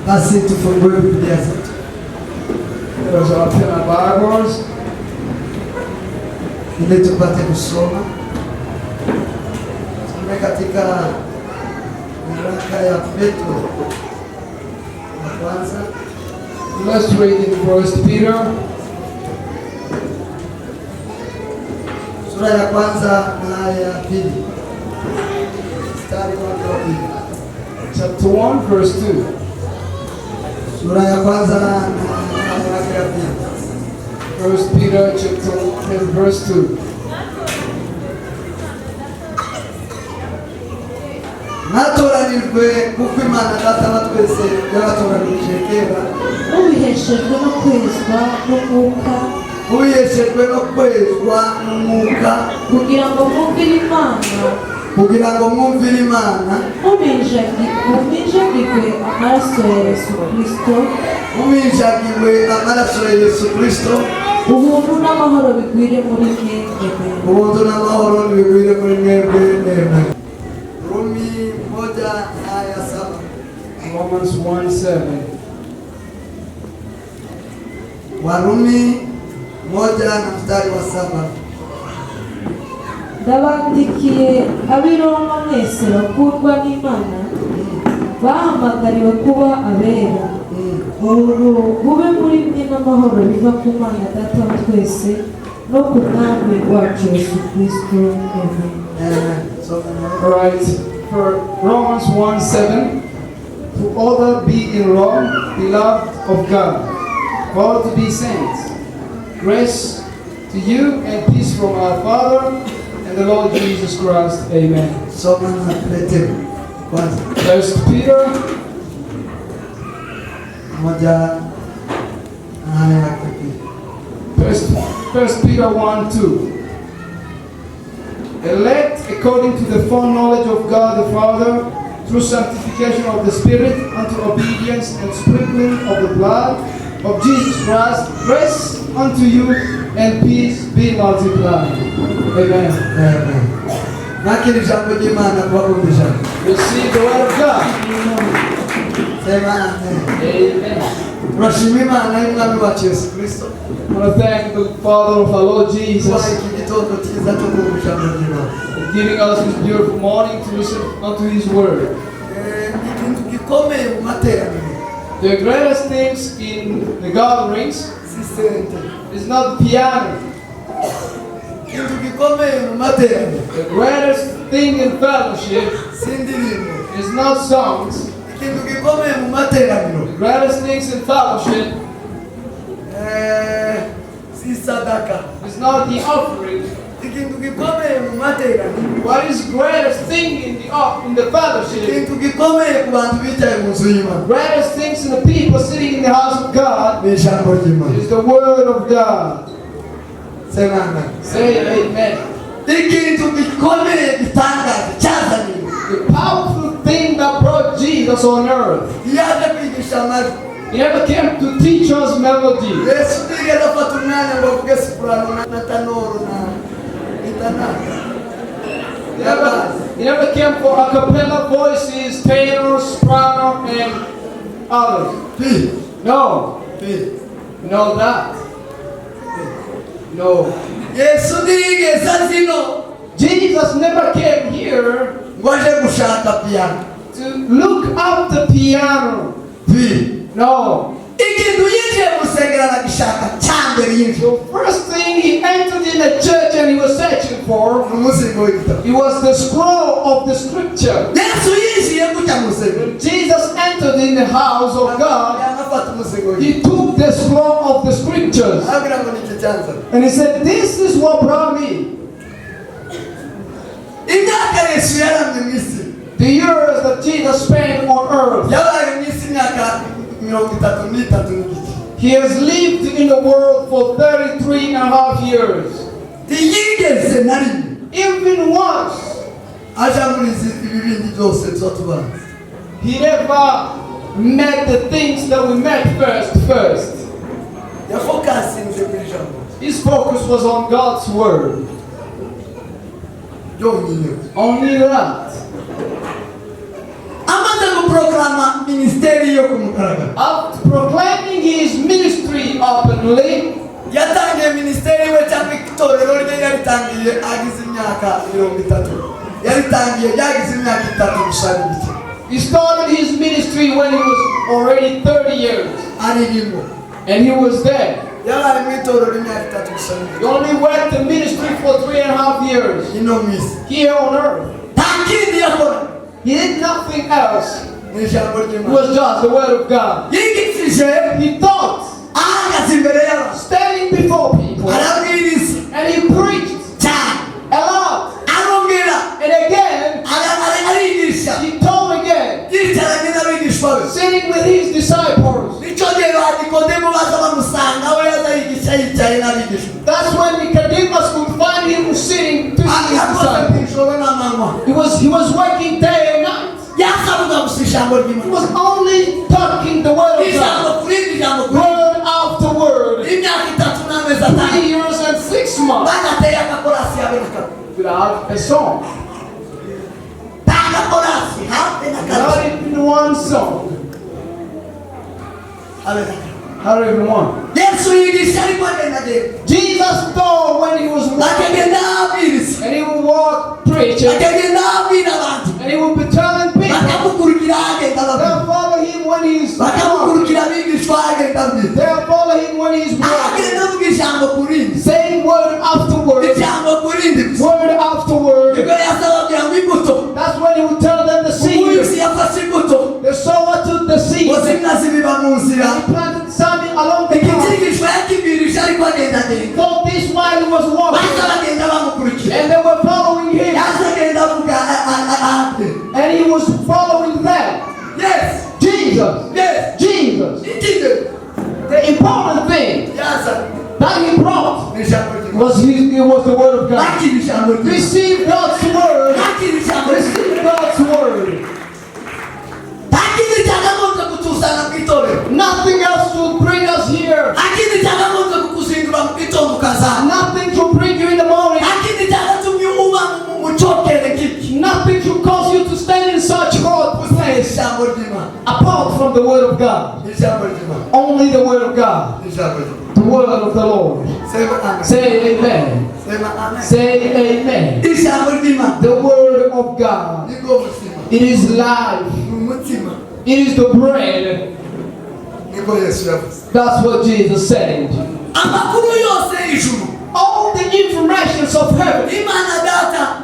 Basi tufungue Biblia zetu. Let us open our Bibles ili tupate kusoma. Tusome katika nyaraka ya Petro ya kwanza. Let's read in 1 Peter Sura ya kwanza na aya ya pili. Mstari wa pili. chapter 1 verse 2. Sura ya kwanza na aya ya pili. 1 Peter chapter 1 and verse 2. Natoranijwe kuko Imana Data wa twese yabatoranije kera. Ubiheshejwe no kwezwa n'umwuka, Ubiheshejwe no kwezwa n'umwuka kugira ngo mwumvire Imana, kugira ngo mwumvire Imana, muminjagirwe amaraso ya Yesu Kristo, muminjagiwe amaraso ya Yesu Kristo, ubuntu n'amahoro bigwire muri mwebwe. ubuntu n'amahoro bigwire muri mwebwe. Amen. Rumi 1:7. Romans 1:7. Warumi 1:7. Ndabandikiye ab'i Roma mwese bakundwa n'Imana, bahamagariwe kuba abera. Ubuntu bube muri mwe n'amahoro biva ku Mana Data wa twese no ku Mwami wacu Yesu Kristo. Amen. All right. For Romans 1:7. To all that be in Rome, beloved of God, called to be saints, grace to you and peace from our Father and the Lord Jesus Christ. Amen. Soma na Petro kwanza 1 Peter 1 aya ya pili. 1 Peter 1:2. Elect according to the foreknowledge of God the Father, through sanctification of the Spirit, unto obedience and sprinkling of the blood of Jesus Christ, grace unto you and peace be multiplied. Amen. Amen. Nakiri jambo ry'Imana kubakundisha. Receive the word of God. Sema amen. Amen. Turashima Imana y'Umwami wacu Yesu Kristo. I want to thank the Father of our Lord Kwa Jesus iki gitondo cyiza cyo kumva ijambo ry'Imana. for giving us this beautiful morning to listen unto His word. Ikintu gikomeye mu materaniro The greatest things in the gatherings si sente. is not piano. Ikintu gikomeye mu materaniro The greatest thing in fellowship si indirimbo. is not songs. Ikintu gikomeye mu materaniro The greatest things in fellowship si sadaka. is not the offering. Ikintu gikomeye mu materaniro, What is greatest thing in the fellowship? ikintu gikomeye ku bantu bicaye mu nzu y'Imana Greatest things in the people sitting in the house of God ni ijambo ry'Imana. is the word of God. Sema amen. Say amen. Ikintu gikomeye gitangaje cyazaniwe The powerful thing that brought Jesus on earth. yaje kwigisha amajwi. He never came to teach us melody. Yesu ntigeze afata umwanya ngo avuge soprano na tenoro na gitanara. He never came for a cappella voices, tenor, soprano, and others. Pi, No. pi. Know that. No. Yesu ntigeze azino Jesus never came here ngo aje gushaka piano. to look up the piano. Pi. No. Ikintu yinjiye mu rusengero aragishaka cyambere yinjiye. The first thing he entered in the church and he was searching for, Umuzingo w'igitabo. it was the scroll of the scripture. Yesu yinjiye gutya mu rusengero. When Jesus entered in the house of God, Yanafata umuzingo w'igitabo. he took the scroll of the scriptures Abwira ngo nicyo cyanzanye. and he said, "This is what brought me." Imyaka Yesu yaramye mu isi The years that Jesus spent on earth, yabaye mu isi imyaka 33 n'igice. he has lived in the world for 33 and a half years. Ntiyigeze na rimwe Even once, aja muri izi ibibindi byose tuzabanza. he never met the things that we met first. Yafokasinze ku ijambo His focus was on God's word. byonyine. Only that. Amaze guproklama ministeri yo kumugaragara. After proclaiming his ministry openly, Yatangiye ministeri we cyangwa itorero rye yaritangiye agize imyaka 30. Yaritangiye yagize imyaka 3 gusa n'ibiki. he started his ministry when he was already 30 years. Ari rimwe. And he was there. Yabari mu itorero imyaka 3 gusa n'ibiki. He only worked the ministry for 3.5 years Ino mwisi. here on earth. Takindi yakora. He did nothing else. Ni ijambo It ry'Imana. was just the word of God. Yigishije He taught, ahagaze imbere y'abantu. standing before people, Arabwiriza and he preached cyane. a lot. Arongera. And again, Arigisha. he told again, Yicaranye n'abigishwa be. sitting with his disciples. Nicyo gihe ba Nikodemo baza bamusanga we yaza yigisha yicaye n'abigishwa. That's when Nicodemus could find him sitting to his disciples. Ijoro n'amanywa. He was working day and night. Yasabuga gusa ijambo He ry'Imana. was only talking the word of Ijambo God, kuri ijambo kuri. word after word. Imyaka 3 n'amezi 3 5. years and 6 months Bagateye agakorasi yaboneka. without a song, Agakorasi habe na not kabiri. even one song, Aboneka. not even one. Yesu yigisha ariko agenda agenda. Jesus taught when he was walking, Akagenda abwiriza. and he would walk preaching, Akagenda abwira abantu. and he would be telling people. Bakamukurikira agenda ababwira. They'll follow him when he's walking. Bakamukurikira abigishwa agenda abwira. They'll follow him when he's walking. Agenda avuga ijambo kurindi. Saying word after word, Ijambo kurindi. word after word. Nibwo yasababwira ngo imbuto. That's when he would tell them the seed. Umuyusi yafashe imbuto. The sower took the seed. Ngo zimwe zibiba mu nzira. He planted some along the path. Ikigishwa yakibwirije ariko agenda He agenda. thought this while he was walking, Baza bagenda bamukurikira. and they were following him, Yaje agenda avuga and he was following them. Yes. Jesus, Yes. Jesus. Ikinde. The important thing Yaza. that he brought Ni ijambo ry'Imana. it was the word of God. Bakira ijambo ry'Imana. Receive God's word. Bakira ijambo ry'Imana. Receive God's word. Akindi cyagakoze kutuzana mu itorero. Nothing else will bring us here. Akindi cyagakoze kukuzindura mu gitondo ukazana. Nothing to bring you in the morning. Akindi cyagatumye uba mu mucokere kiki. Nothing to cause you to stand in such hard place Ijambo ry'Imana. apart from the word of God. Ijambo ry'Imana. Only the word of God. Ijambo ry'Imana. The word of the Lord. Sema amen. Say amen. Sema amen. Say amen. Ijambo ry'Imana. The word of God. Niko mutima. It is life. Ni umutima. It is the bread. Niko Yesu yavuze. That's what Jesus said. Amakuru yose y'ijuru. All the informations of heaven, Imana Data.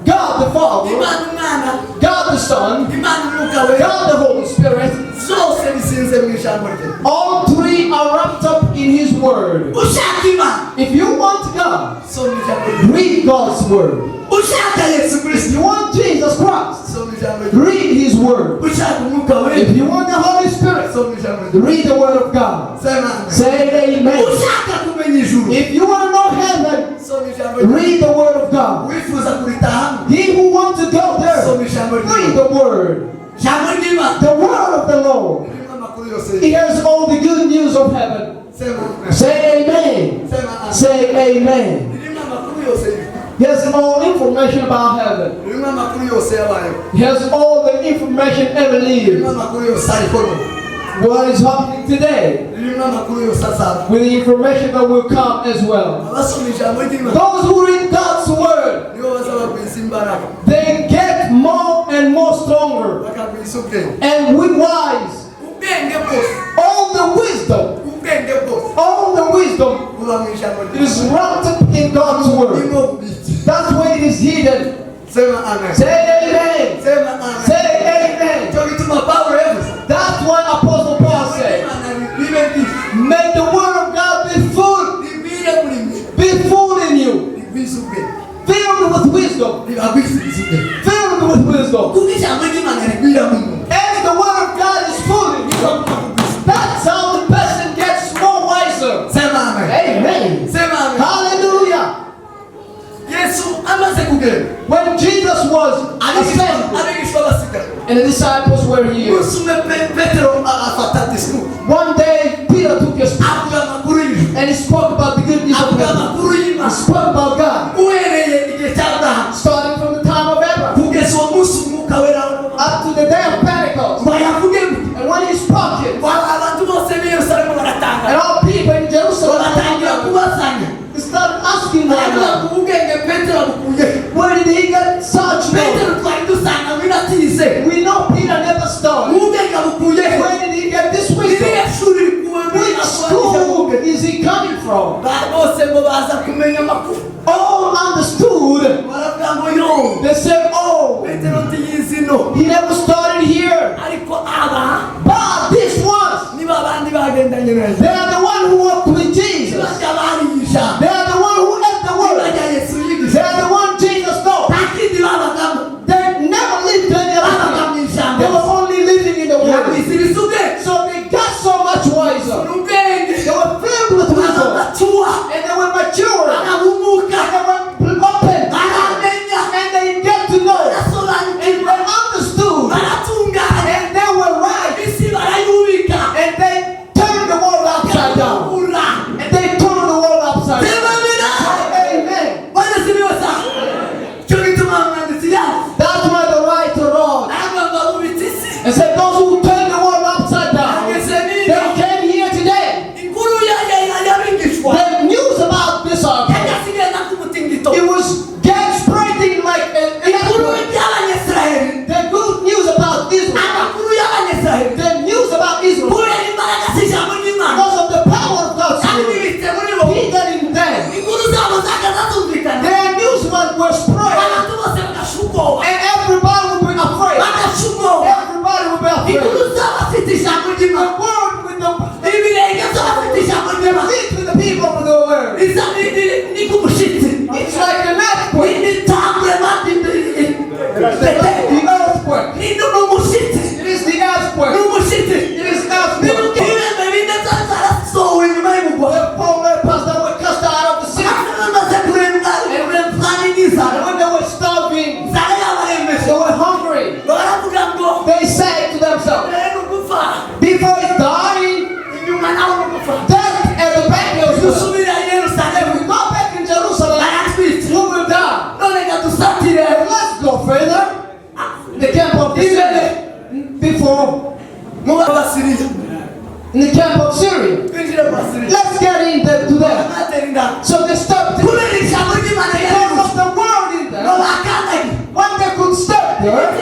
God the Father, Imana Umwana. God the Son, Imana Umwuka Wera. God the Holy Spirit, Zose bisinze mu ijambo rye. all three are wrapped up in His Word. Ushaka Imana. If you want God, Soma ijambo rye. read God's Word. Ushaka Yesu If Kristo. you want Jesus Christ, Soma ijambo rye. read His Word. Ushaka Umwuka Wera. If you want the Holy Spirit, Soma ijambo rye. read the Word of God. Sema amen. Say amen. Ushaka kumenya ijuru. If you want to know heaven, Soma ijambo rye. read the Word of God. Wifuza kuritahamo. He who wants to go there, Soma ijambo read rye. the Word. Ijambo ry'Imana. The Word of the Lord. Ririmo amakuru yose. Here's all the good news of heaven. Sema amen. Say amen. Sema amen. Say amen. Ririmo amakuru yose. Here's all information about heaven. Ririmo amakuru yose yabayeho. Here's all the information ever Ririmo lived. amakuru yose ariko. What is happening today Ririmo amakuru yose azaba. with the information that will come as well. Abasoma ijambo ry'Imana. Those who read God's word, Nibo bazaba kwisa imbaraga. they get more and more stronger Bakakwisa ubwenge. and with wise. Ubwenge bwose. All the wisdom, Ubwenge bwose. all the wisdom Buba mu ijambo is ry'Imana. wrapped up in God's word. Nimo bubitse. That's where it is hidden. Sema amen. Say amen. Sema amen. Say amen. Cyo gituma Pawulo yavuze. That's what Apostle Paul said. Imana bibe byinshi. Make the word of God be full, Bibire muri mwe. be full in you, Bigwiza ubwenge. filled with wisdom, Bibagwiziriza ubwenge. filled with wisdom. Kuko ijambo ry'Imana rigwira mu muntu. As the word of God is full in you, that's how the person gets more wiser. Sema amen. Amen. Sema amen. Hallelujah. Yesu amaze kugenda. When Jesus was ascended Abigishwa basigara. and the disciples were here, Umunsi umwe Petero afata disikuru. one day Peter took a speech Avuga amakuru y'ijuru. and he spoke about the good news of Avuga heaven. amakuru He y'Imana. spoke about God, Uhereye igihe cya Abrahamu. starting from the time of Abraham Kugeza uwo munsi umwuka wera up to the day of Pentecost. ngo yavuge ngo baza kumenya amakuru all understood. baravuga ngo yo They said, oh, petero ntiyizi no he never started here. ariko aba But these ones, niba abandi bagendanye neza they are the one who walked with Jesus. bajya barigisha They are the one who ate the word. bajya yesu They yigisha are the one Jesus taught. nta kindi babagamo They never lived any babaga other mu thing. ijambo They were only living in the word. yabisiriza ubwenge So they got so much wiser. ubwenge They were filled with wisdom. bagatua And they were mature. bagahumuka And they were open. baramenya And they get to know. And barasobanukirwa they understood. baratunganya And they were right. isi barayubika And they turned the world upside down. bakabura And they turned the world upside down. tebamira Amen. banasibyosa cyo gituma umwanditsi yawe That's why the writer wrote ntabwo bubitse isi and said, those who turn the world upside down, ageze they niba came here today. inkuru y'abigishwa The news about this ark, yagasigenda k'umutingito it was spreading like an inkuru earthquake. y'abanyesiraheli The good news about Israel, amakuru y'abanyesiraheli the news about Israel, kubera imbaraga z'ijambo ry'imana because of the power of God's kandi word, bibitse muri bo hidden in them. inkuru zabo zagaza zumvikana Their news were spread, abantu bose bagasha ubwoba and everybody would be afraid. bagasha ubwoba Everybody would be afraid. inkuru zabo bafite ijambo The ry'imana word with the ibirenge byabo bafite ijambo ry'imana feet with the people of the word. isa ni k'umushitsi It's like an earthquake. n'itambwe The earthquake. ni n'umushitsi It is the earthquake. n'umushitsi It is earthquake. ibintu bine zarasohowe inyuma y'umugwa The poor lepers that were cast out of the city. bamaze kurembwa kandi n'inzara And when they were starving, inzara yabarembeje they were hungry. baravuga ngo They said to themselves, rero gupfa before dying, inyuma nawe no gupfa death and the back of us. dusubira i yerusalemu We go back in Jerusalem, baratwitse we will die. none ga dusatire Let's go further. The camp of the Syria. Before, mu basiriya in the camp of Syria. twinjire mu basiriya Let's get in there to them. batera inda So they stopped kubera ijambo ry'imana because of the word in no there. bakandagiye When they could stop there,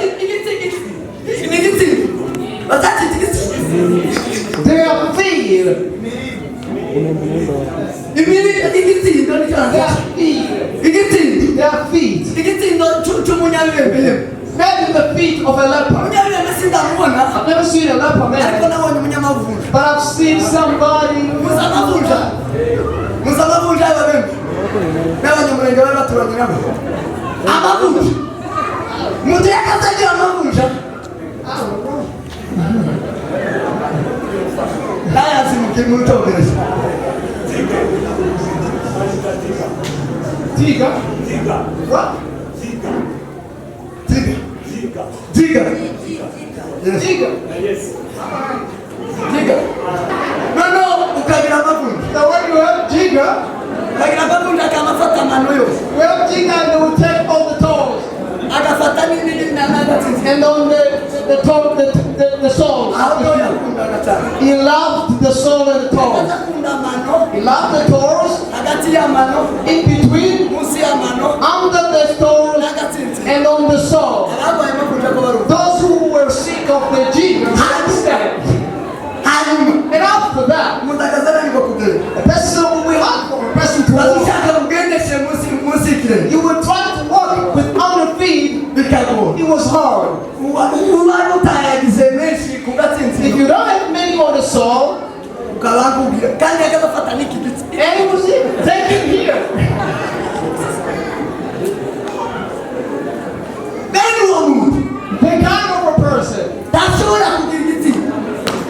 their feet, their feet, imagine the feet of a leper. I've never seen a leper man, but I've seen somebody. Tiga? What? Tiga. Now when you have Tiga, we have Tiga and they will take all the toes. And on the toe, the soul. He loved the soul and the toes. He loved the toes in between, under the toes, and on the soul. Those who were sick of the Jesus understand. And after that, that's what we have for a person to walk. You would try to walk with other feet. It was hard. If you don't have many on the soul, and it was taken here. The kind of a person,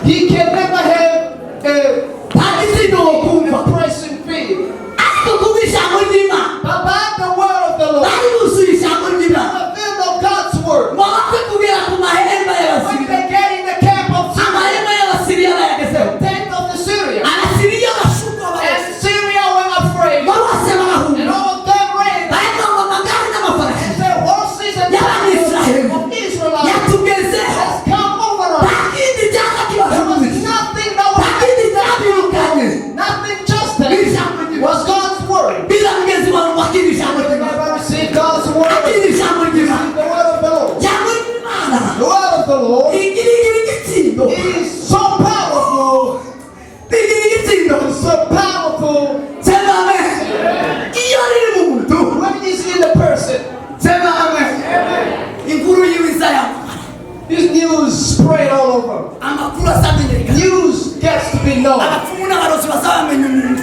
he can never have a depressing feeling. About the word of the Lord, the field of God's word. When they get in the camp of Syria, the tent of the Syria, and Syria were afraid, and all of them ran, and the horses and chariots of Israelites has come over us. There was nothing news spread all over. amakuru asamenyekana News gets to be known. abapfumu n'abarozi bazabamenya umuntu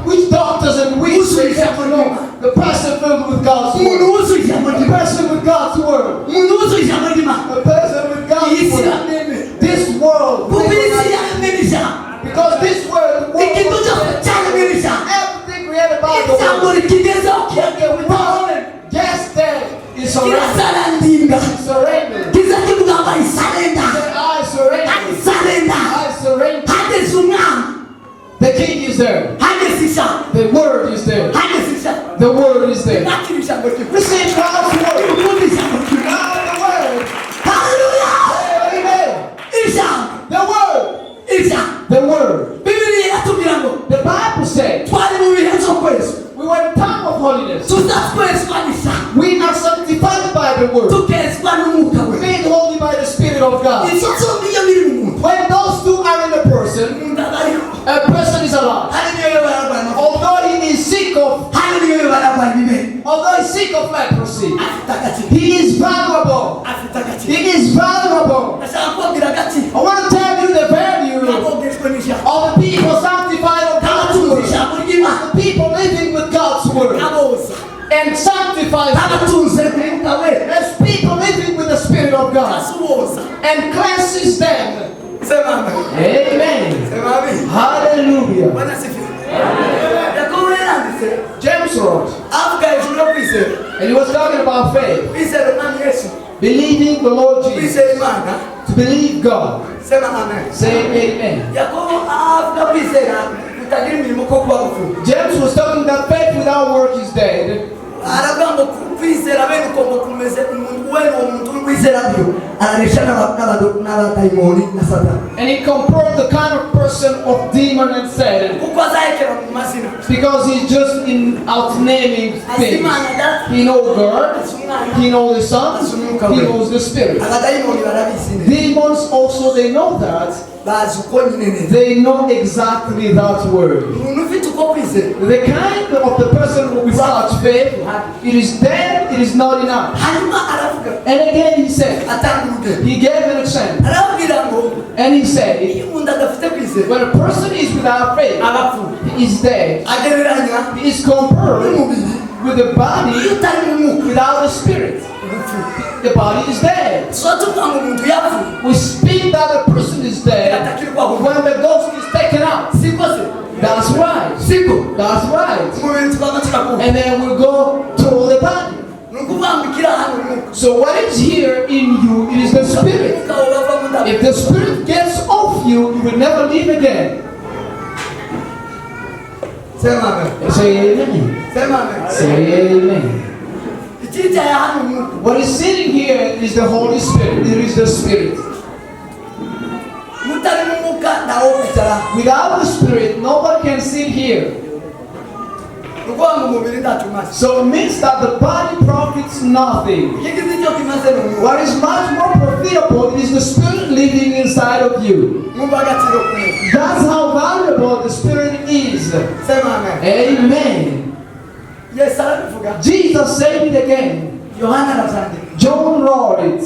Witch doctors and witches have to know the person filled with God's umuntu word. wuzuye ijambo The ry'Imana person with God's word. umuntu wuzuye ijambo ry'Imana The person with God's iyi si word. iramwemera This world. kuko iyi si yaramwemera ijambo Because this world. ikintu cyose cyaremera ijambo Everything created by the ijambo word. rikigezaho kiyagewitaho Yes, there is surrender. kirasarandinga Surrender. kiza kivuga ngo ayisarenda I surrender. ayisarenda I surrender. hageze umwami The king is there. hageze ijambo The word is there. hageze ijambo The word is there. nakira ijambo ry'Imana Receive God's word. ukumva ijambo ry'Imana Now the word. haleluya Amen. ijambo The word. ijambo The word. bibiliya iratubwira ngo The Bible said twari mu bihe byo kwezi we were in time of holiness. tuzakwezwa n'ijambo We are sanctified by the word. tukezwa n'umwuka we Made holy by the Spirit of God. ibyo byombi iyo biri mu muntu When those two are in a person, umuntu aba ariho a person is alive. hari niyo bararwara Although he is sick of, hari niyo bararwara ibimera although he's sick of leprosy, afite agaciro he is valuable. afite agaciro He is valuable. ndashaka kubabwira agaciro I want to tell you the value kabogejwe n'ijambo of the people sanctified of God's abatunze word. ijambo ry'Imana The people living with God's word aboza and sanctified abatunze umwuka we as people living with the Spirit of God asuboza and cleanses them. sema Amen. sema amen Hallelujah. bwana sifiwe yakobo yaranditse James wrote, avuga hejuru yo kwizera and he was talking about faith, kwizera umwami yesu believing the Lord Jesus, kwizera imana to believe God. sema amen Say amen. yakobo avuga kwizera kutagira imirimo ko kuba gupfuye James was talking that faith without work is dead. aravuga ngo kwizera bene uko ngo kumeze wene uwo muntu wizera byo araresha n'abadayimoni na satani And he compared the kind of person of demon and Satan kuko azahekera mu mazina because he's just in out naming azi things. imana da He knows God, azi umwana he knows the Son, he knows the Spirit. abadayimoni barabizi neza Demons also, they know that. bazi uko nyine neza They know exactly that word. umuntu ufite uko kwizera The kind of the person who with such faith, it is dead, it is not enough. hanyuma aravuga And again he said, atanga urugero he gave an example. arababwira ngo And he said, iyo umuntu adafite kwizera when a person is without faith, abapfuye he is dead. agereranya He is compared n'umubiri with the iyo body utari mu mwuka without the spirit. urupfuye The body is dead. tuba tuvuga ngo umuntu yapfuye We speak that a person is dead atakirwaho when the ghost is taken out. siko se That's right. siko That's right. umubiri tukaba turakuba And then we go to the body. ni ukuvuga ngo ikiri ahantu mu mwuka So what is here in you, it is the spirit. umwuka ubava mu ndabo If the spirit gets off you, you will never live again. sema amen Say amen. sema amen Say amen. icyicaye hano mu mwuka What is sitting here is the Holy Spirit. It is the Spirit. mutari mu mwuka ntawo kwicara Without the Spirit, nobody can sit here. ni ukuvuga ngo umubiri ntacyo umaze So it means that the body profits nothing. ikigize icyo kimaze ni umwuka What is much more profitable is the Spirit living inside of you. mwumva agaciro kumwe That's how valuable the Spirit is. sema amen Amen. yesu arabivuga Jesus said it again. yohana arabyandika John wrote it.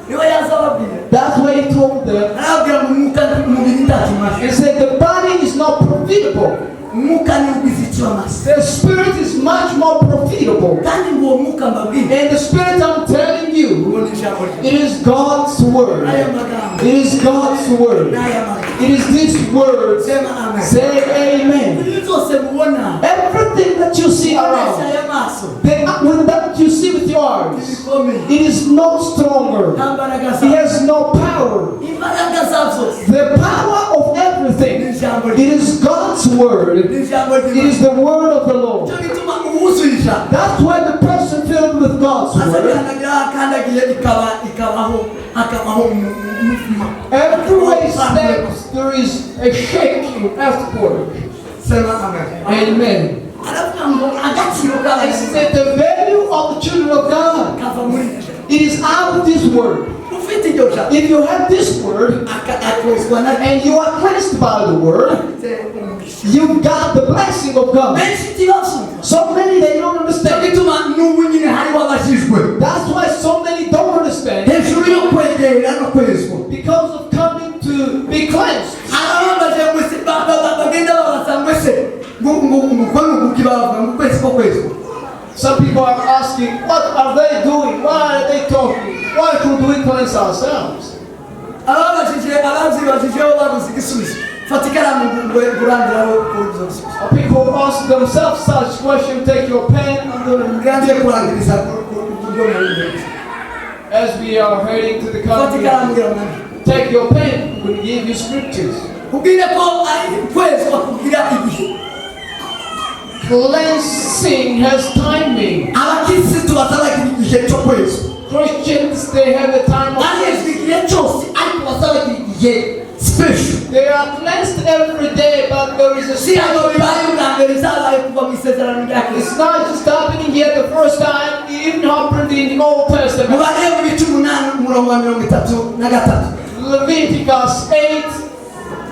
niwe yazababwira That's why he told them. arababwira ngo umwuka umubiri ntacyo umaze He said the body is not profitable. umwuka ni ugwiza icyo amaze The Spirit is much more profitable. kandi ngo uwo mwuka mbabwire And the Spirit I'm telling you, uwo ni ijambo rye it is God's word. n'aya magambo It is God's word. n'aya magambo It is this word. sema amen Say amen. ibintu byose mubona Everything that you see ukoresha around, aya maso when that you see with your eyes, ibikomeye it is no stronger. nta mbaraga It zawe has no power. imbaraga za zose The power of ni everything, ijambo it rye is God's word. ni ijambo It rye is the word of the Lord. cyo gituma uwuzuye ijambo That's why the person filled with God's word, azakandagira akandagiye hakabaho umutima everywhere he steps, there is a shaking afterward. sema amen Amen. aravuga ngo agaciro It k'abayisize said the value of the children of God, kava muri iri jambo it is out of this word. ufite iryo jambo If you have this word akozwa na and you are cleansed by the word, umugisha you got the blessing of God. benshi ntibasumva So many they don't cyo understand. gituma n'ubu nyine hariho abajijwe That's why so many don't understand. hejuru yo kwegera no Some people are asking, what are they doing? Why are they talking? Why could we cleanse ourselves? People ask themselves such question. Take your pen and as we are heading to the country, take your pen. We'll give you scriptures. Cleansing has timing. Christians, they have a time of special. They are cleansed every day, but there is a special. It's not just happening here the first time. It even happened in the Old Testament. Leviticus 8,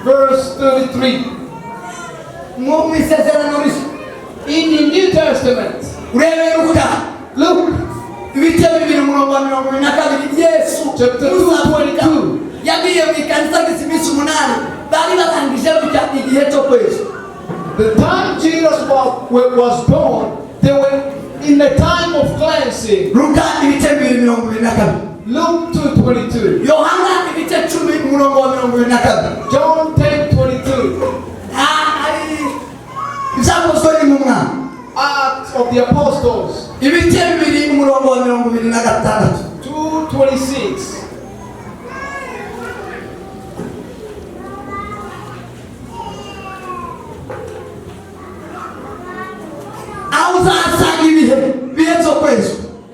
verse 33. In the New Testament, look, chapter 2:22. The time Jesus was born, they were in the time of cleansing. Luke 2:22. John 10:22. Acts of the Apostles 2:26.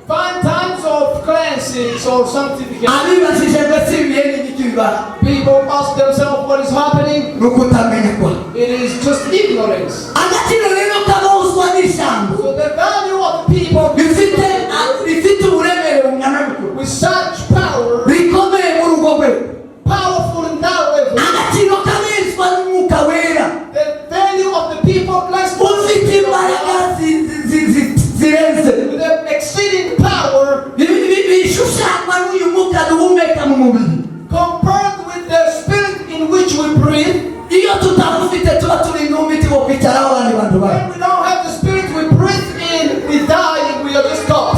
Five times of cleansing or sanctification. People ask themselves what is happening. It is just ignorance. So the value of people with such power, powerful in that level, the value of the people blessed with an exceeding power, compared with the spirit in which we breathe. When we don't have the spirit we breathe in, we die and we are just gone.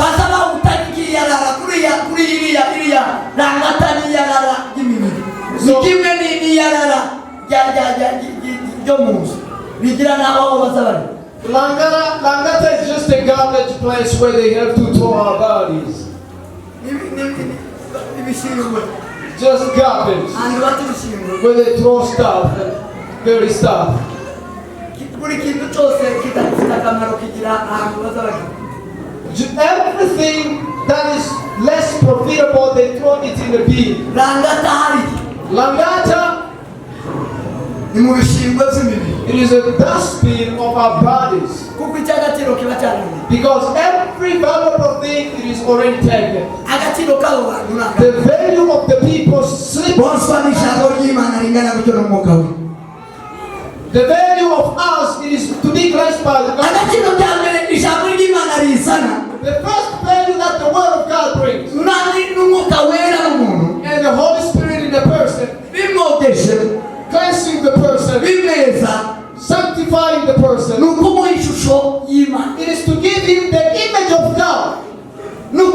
Langata is just a garbage place where they have to throw our bodies. Just garbage. Where they throw stuff, dirty stuff. Everything that is less profitable, they throw it in the bin. Langata, it is a dustbin of our bodies. Because every valuable thing it is already taken. The value of the people sleep. The value of us is to be cleansed by the God. The first value that the Word of God brings, and the Holy Spirit in the person, cleansing the person, sanctifying the person. It is to give him the image of God. It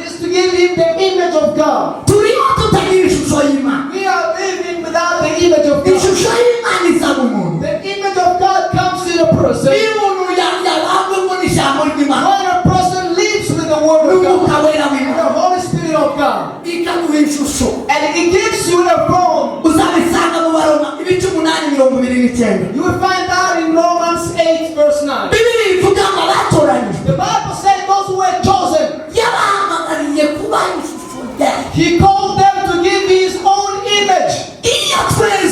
is to give him the image of God. We are living without the image of God. The image of God comes in a person. When a person lives with the Word of God, the Holy Spirit of God, and it gives you a form. You will find out in Romans 8 verse 9. The Bible says those who were chosen, He called them to give His own image.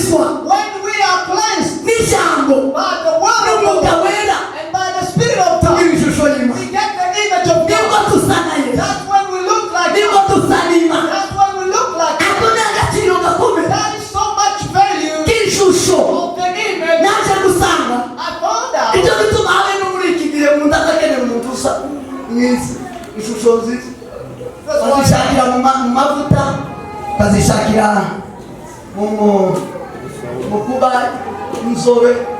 When we are cleansed by the Word of God and by the Spirit of God, we get the image of God. That's when we look like God. That's when we look like God. That is so much value of the image. I found out.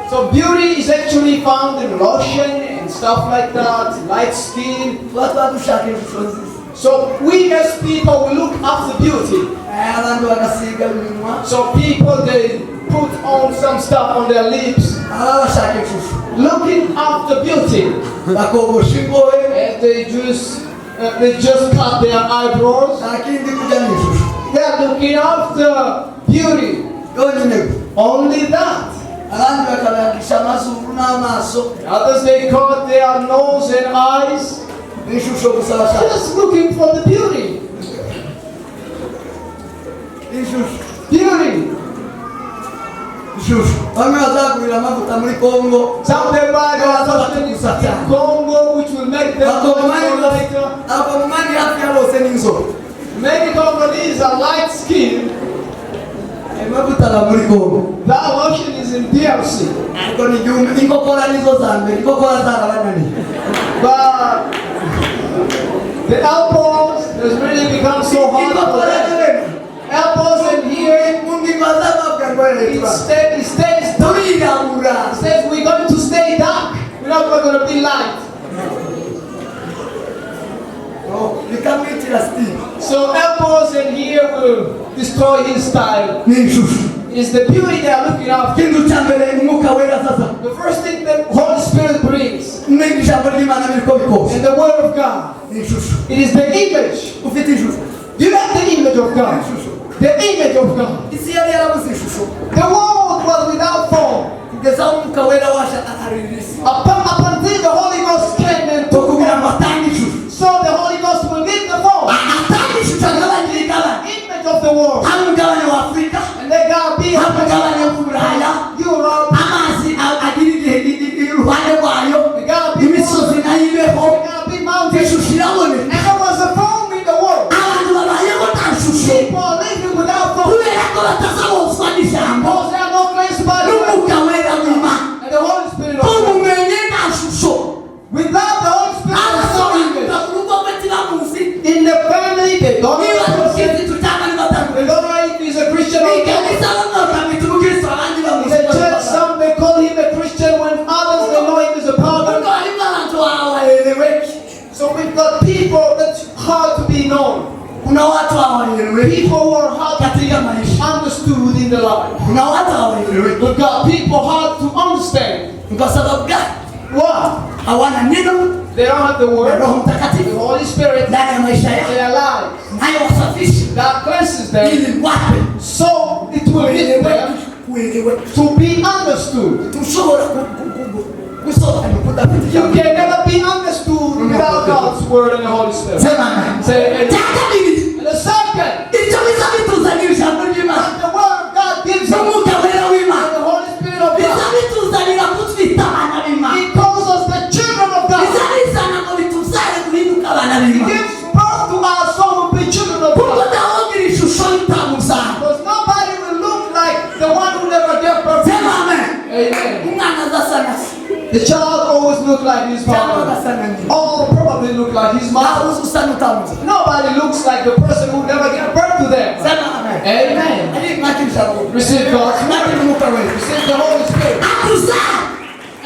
So beauty is actually found in lotion and stuff like that, light skin. tuba tuba dushaka ishusho nziza. So we as people, we look after beauty. Abandi bagasiga iminwa, So people, they put on some stuff on their lips, aba bashaka ishusho, looking after beauty. bakogosha ingohe, And they just cut their eyebrows. nta kindi kujya mu ishusho They are looking after beauty. yonyine. Only that. Abandi bakabagisha amazuru n'amaso, Others, they cut their nose and eyes, n'ishusho gusa bashaka. just looking for the beauty. Ishusho, Beauty. ishusho. Bamwe bazagurira amavuta muri Kongo, Some of them buy their substances in Congo, which will make them look lighter. abakongomani hafi ya bose ni inzobe. Many Congolese are light skinned. Ayo mavuta aba muri Kongo. That lotion is in DRC. Ariko ni igihumbi, inkokora nizo za mbere, inkokora zarabananiye. But the elbows has really become so hard. Inkokora For them. zirema. Elbows and here, Mu ngingo z'amabwa ngo it leta. stays dark. Turirabura. It says we're going to stay dark. We're not going to be light. Bikamwitira Steve. So elbows and here will destroy his style. Ni ishusho. It is the beauty they are looking after. Ikintu cya mbere umwuka wera sasa. The first thing that Holy Spirit brings Mwiga ijambo ry'Imana biriko bikose. in the Word of God. Ni ishusho. It is the image. Ufite ishusho. Do you have the image of God? The image of God. Isi yari yarabuze ishusho. The world was without form. Kugeza aho umwuka wera washa aharira isi. Up until the Holy Ghost came and took Kugira ngo over. atange ishusho. So the Holy Ghost will give the form. Atange ishusho agabanyira igabane. Image of the world. Hari umugabane wa Afurika. And they gotta be Hari umugabane w'Uburaya. Europe. Amazi agira igihe iruhande rwayo. They gotta be Imisozi nayo ibeho. They gotta be mountains. Ishusho iraboneka. And there was a form in the world. Abantu babayeho nta shusho. People are living without form. Kubera ko batazabonswa n'ijambo. Because they are not placed by the word. N'umwuka wera w'Imana. And the Holy Spirit of God. Umumenye nta shusho. Without the Holy Spirit, there is no image. Abasobanurira ku rugo rwe ntibamuzi. In the family, they don't know Niba the person. umukirisitu cyangwa niba They atari don't know if he's a Christian or not. ikanisa bamwe bakamwita umukirisitu abandi In bamuzi. the church, some they call him a Christian when others they know him as a pagan. Kuko harimo abantu hawaeleweki. So we've got people that's hard to be known. Kuna watu hawaeleweki People who are hard to katika maisha. be understood in the life. Kuna watu hawaeleweki We've got people hard to understand. kwa sababu gani? Why? Hawana neno They don't have the na word, Roho the Mtakatifu Holy Spirit ndani ya maisha in yao, their lives. nayo wasafishe That cleanses them ili wape so it will lead them kueleweka. to be understood. Tushobora gusobanura kudafite You ijambo. can never be understood without God's word and the Holy Spirit. Sema amen. Say amen. Cya kabiri, And the second, icyo biza bituzanira ijambo ry'Imana the word of God gives us n'umwuka wera w'Imana the Holy Spirit of biza God. bituzanira kutwita abana b'Imana. He calls us the children of Biza God. bizana ngo bituzare guhinduka abana He b'Imana. gives birth to our soul to be children of Kuko God. ntawugira ishusho y'utamuzaha. Because nobody will look like the one who never gave birth. Sema amen. Amen. Umwana azasa na se The child always look like his cyangwa father. agasa na nyina. Or probably look like his mother. Ntawe uzi usa n'utamuzaha. Nobody looks like the person who never gave birth to them. Sema amen. Amen. Ari mwakira ijambo. Receive God's word. Mwakira umwuka wera. Receive the Holy Spirit. Akuzara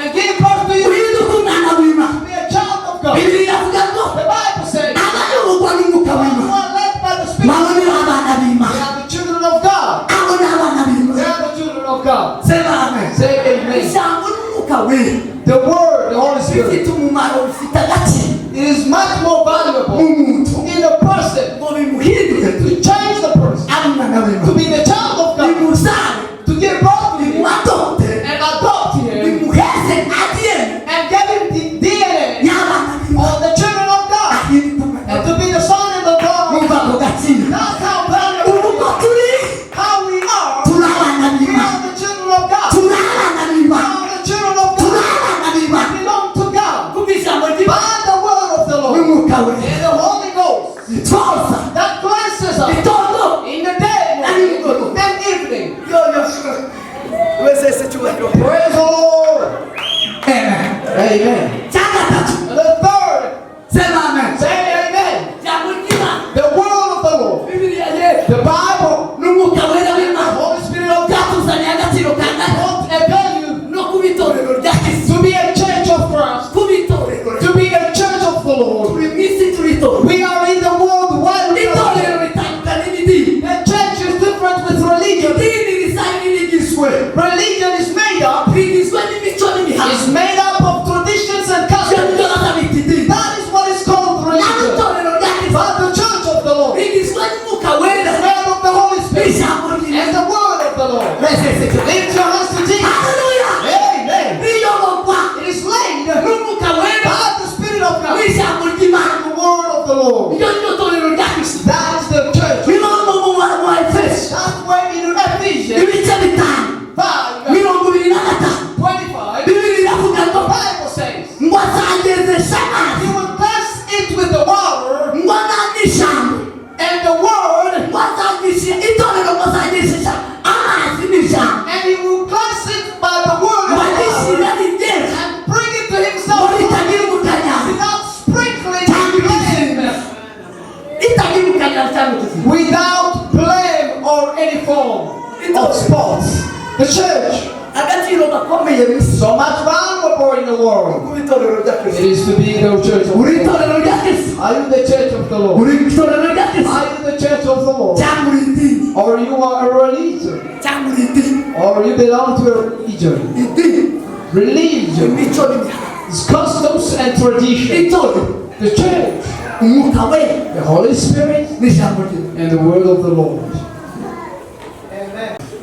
And give birth to you uhinduka umwana w'Imana. to be a child of God. Bibiri iravuga ngo The Bible says, abayoborwa n'umwuka you w'Imana are led by the Spirit. nabo ni abana They b'Imana. are the children of God. Abo ni abana They b'Imana. are the children of God. Sema amen. Say amen. Ijambo n'umwuka wera The word, the Holy Spirit, bifite umumaro, bifite agaciro it is much more valuable mu muntu in a person ngo bimuhindure to change the person, ari umwana to w'Imana. be the child of God, Bimuzare, to give birth to him bimuadopte, and adopt him bimuheze ADN and give him the DNA y'abana b'Imana. of the children of God Ahinduka umwana and to be the son and the daughter of w'Imana. Umva God. ako gaciro. That's how valuable Ubu we ko are. turi How we are. turi abana We b'Imana. are the children of God. Turi abana We b'Imana. are the children of Turi God. abana b'Imana. We belong to God Kumva ijambo ry'Imana by the word of the Lord n'umwuka wera. and the Holy Ghost Bitwoza, that cleanses us bitondo, in the day and evening. wese se cyubahiro. Praise the Lord. Amen. Amen. Cya gatatu, And the third, sema amen. say amen. Ijambo ry'Imana, The word of the Lord, Bibiliya yera the Bible, n'umwuka wera the w'Imana Holy Spirit of God, byatuzaniye agaciro kangana want a value no kuba itorero rya Kristo, to be a church of Christ, kuba itorero rugizwe Religion is made up. rugizwe n'imico n'imihango It's made up of traditions and customs. ibyo bazabita idini That is what is called naho religion. itorero rya kristo But the church of the Lord is rugizwe n'umwuka wera made of the Holy Spirit n'ijambo and ry'imana the word of the Lord. reseseke Lift your hands to Jesus. haleluya Amen. riyoborwa It is laid n'umwuka wera by the Spirit of God n'ijambo ry'imana and the word of the Lord. iryo ni itorero rya kristo That is the church. niyo mu wa efeso That's where in Ephesians ibice bitanu 5, mirongo ibiri na gatanu 25, bibiri biravuga ngo the Bible says, ngo azagezesha amazi He will bless it with the water ngo n'ijambo and the word, ngo azagisha itorero ngo azagisha amazi n'ijambo and He will bless it by the word ngo of God agishyira rigera and bring it to ngo Himself ritagira umukanyari without sprinkling Time blame, ritagira umukanyari cyangwa ikiziba without blame or any form of spots. The church, agaciro gakomeye mu isi so much valuable in the world. kuba itorero rya It kristo is to be the church of uri the Lord. itorero rya kristo Are you the church of the Lord? uri itorero rya kristo Are you the church of the Lord? cyangwa uri idini Or you are a religion? cyangwa uri idini Or you belong to a religion? idini Religion imico n'imihango is customs and tradition. itorero The church, umwuka wera the Holy Spirit, n'ijambo ry'imana and the word of the Lord.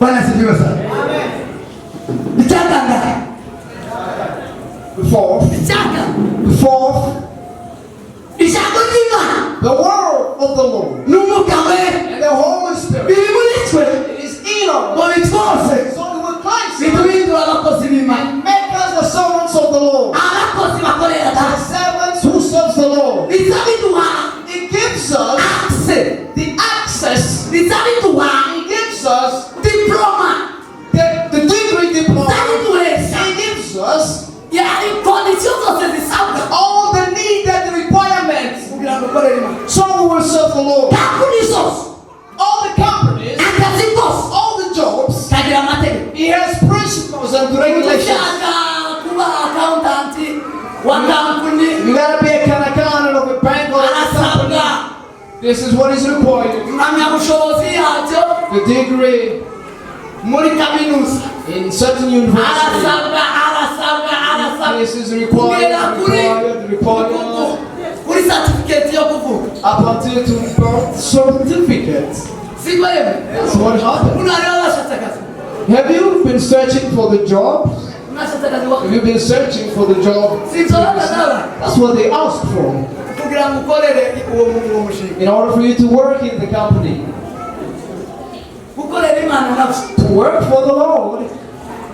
bwana asifiwe sana icyaganga The fourth, ijambo ry'imana the word of the Lord n'umwuka wera and the Holy Spirit. biri muri twe It is in us. ngo bitwose So it will cleanse us biduhindura abakozi b'imana and make us the servants of the Lord. abakozi bakorera The data servants who serve the Lord. biza biduha It gives us akise the access. biza biduha It gives us diploma the degree diploma. biza biduhesha It gives us yani kondisiyo zose zisabwa all the needed requirements kugira ngo ukorere imana so we will serve the Lord. kampuni zose All the companies, akazi kose all the jobs, kagira amategeko he has principles and regulations. ushaka kuba akawuntanti wa kampuni You gotta be a accountant of a bank or a company. arasabwa This is what is required. impamyabushobozi yabyo The degree muri kaminuza in certain universities. arasabwa This is required, required. kuri certificate yo kuvuga Up until to birth certificate. siko yewe That's what happened. umuntu ariwe washatse akazi Have you been searching for the job? mwashatse akazi wa Have you been searching for the job? sibyo bakazaba That's what they ask for. kugira ngo ukorere uwo mushinga In order for you to work in the company. gukorera imana nabyo To work for the Lord,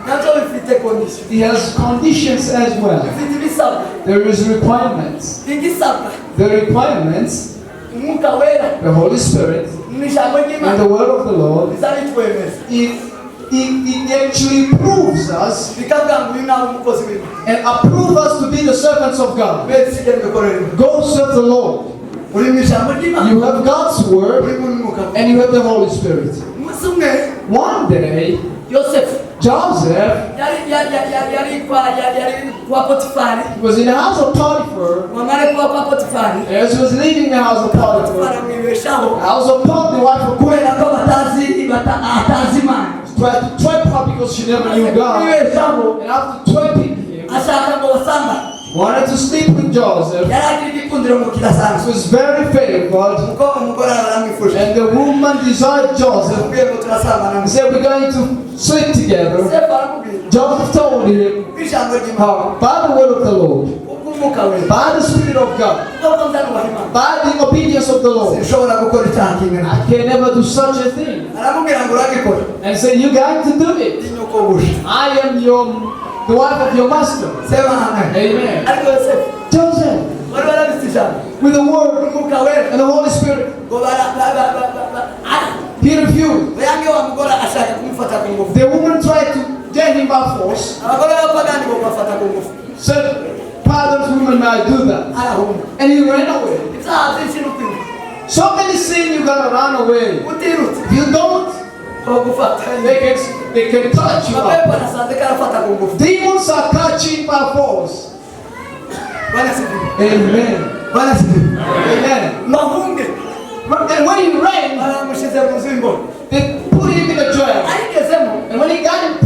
nabyo bifite kondisiyo He has conditions as well. bifite ibisabwa There is requirements. igisabwa The requirements, umwuka wera the Holy Spirit, n'ijambo and the ry'imana word of the Lord, bizabitwemeza it actually proves us bikavuga ngo uyu nawe umukozi w'imana and approve us to be the servants of God. mbese igenda ukorera imana Go serve the Lord. uri mu ijambo ry'imana You have God's uri word mu mwuka and you have the Holy Spirit. umunsi umwe One day, yosefu Joseph yari kwa potifari was in the house of Potiphar. wamare kuba kwa potifari As he was leaving the house of Potiphar, baramwibeshaho the house of Potiphar, the wife of kubera ko atazi imana tried to trap her because she never knew God. kumwibeshaho And after trapping him, ashaka ngo basanga wanted to sleep with Joseph. yari agira igikundiro ngo kidasanzwe It was very favored. kuko umugore aramwifuje And the woman desired Joseph. akubwiye ngo turasambana He said, we're going to sleep together. yosefu aramubwira Joseph told him, ko ijambo ry'imana by the word of the Lord, kubw'umwuka we by the Spirit of God, kuko nzanubaha imana by the obedience of the Lord, sinshobora gukora icyaha kimwe I can never do such a thing. aramubwira ngo uragikora And said, you're going to do it. inyokobusha I am the wife of your master. sema amen Amen. ariko yosefu Joseph, bari barabise ijambo with the word umwuka wera and the Holy Spirit, ngo he refused. yange wa mugore ashaka kumufata ku ngufu The woman tried to get him by force. abagore b'abapagani bo bafata ku ngufu Said, pardon, woman, may I do that? arahunga And he ran away. ibyaha byinshi n'ukwiba So many sin, you gotta run away. utirutse If you don't, bagufata they can touch you up. mapepo nasanze karafata ku ngufu Demons are catching by force. bwana sifiwe Amen. bwana sifiwe Amen. mahunge And when he ran, baramushize mu nzu y'imbohe they put him in a jail. ayigezemo And when he got him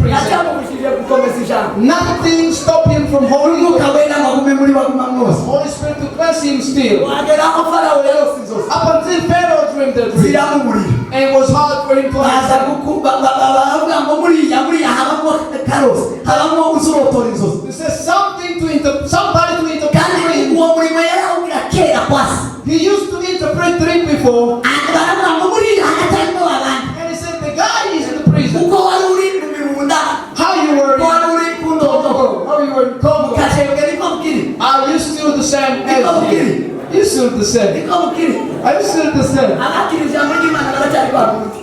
Nothing stopped him from holding umwuka God. wera bagume muri baguma mwose Holy Spirit to bless him still. wagera aho farawo yarose inzozi Up until Pharaoh dreamed the dream. ziramuburira And it was hard for him to baza understand. baravuga ngo muriya habamo karosi habamo uzurotora inzozi This is somebody to interpret kandi dream. uwo murimo yarawugira kera kwasi He used to interpret dream before. baravuga ngo muriya hagatarimo abandi And he said the guy is in the prison. uko wari uri mu birunda How you were uko wari uri ku ndodo how you were in Congo. mukashebwe niko mukiri Are you still the same as him? You still the same. niko mukiri Are you still the same? abakiri ijambo ry'imana baracyari kwakundi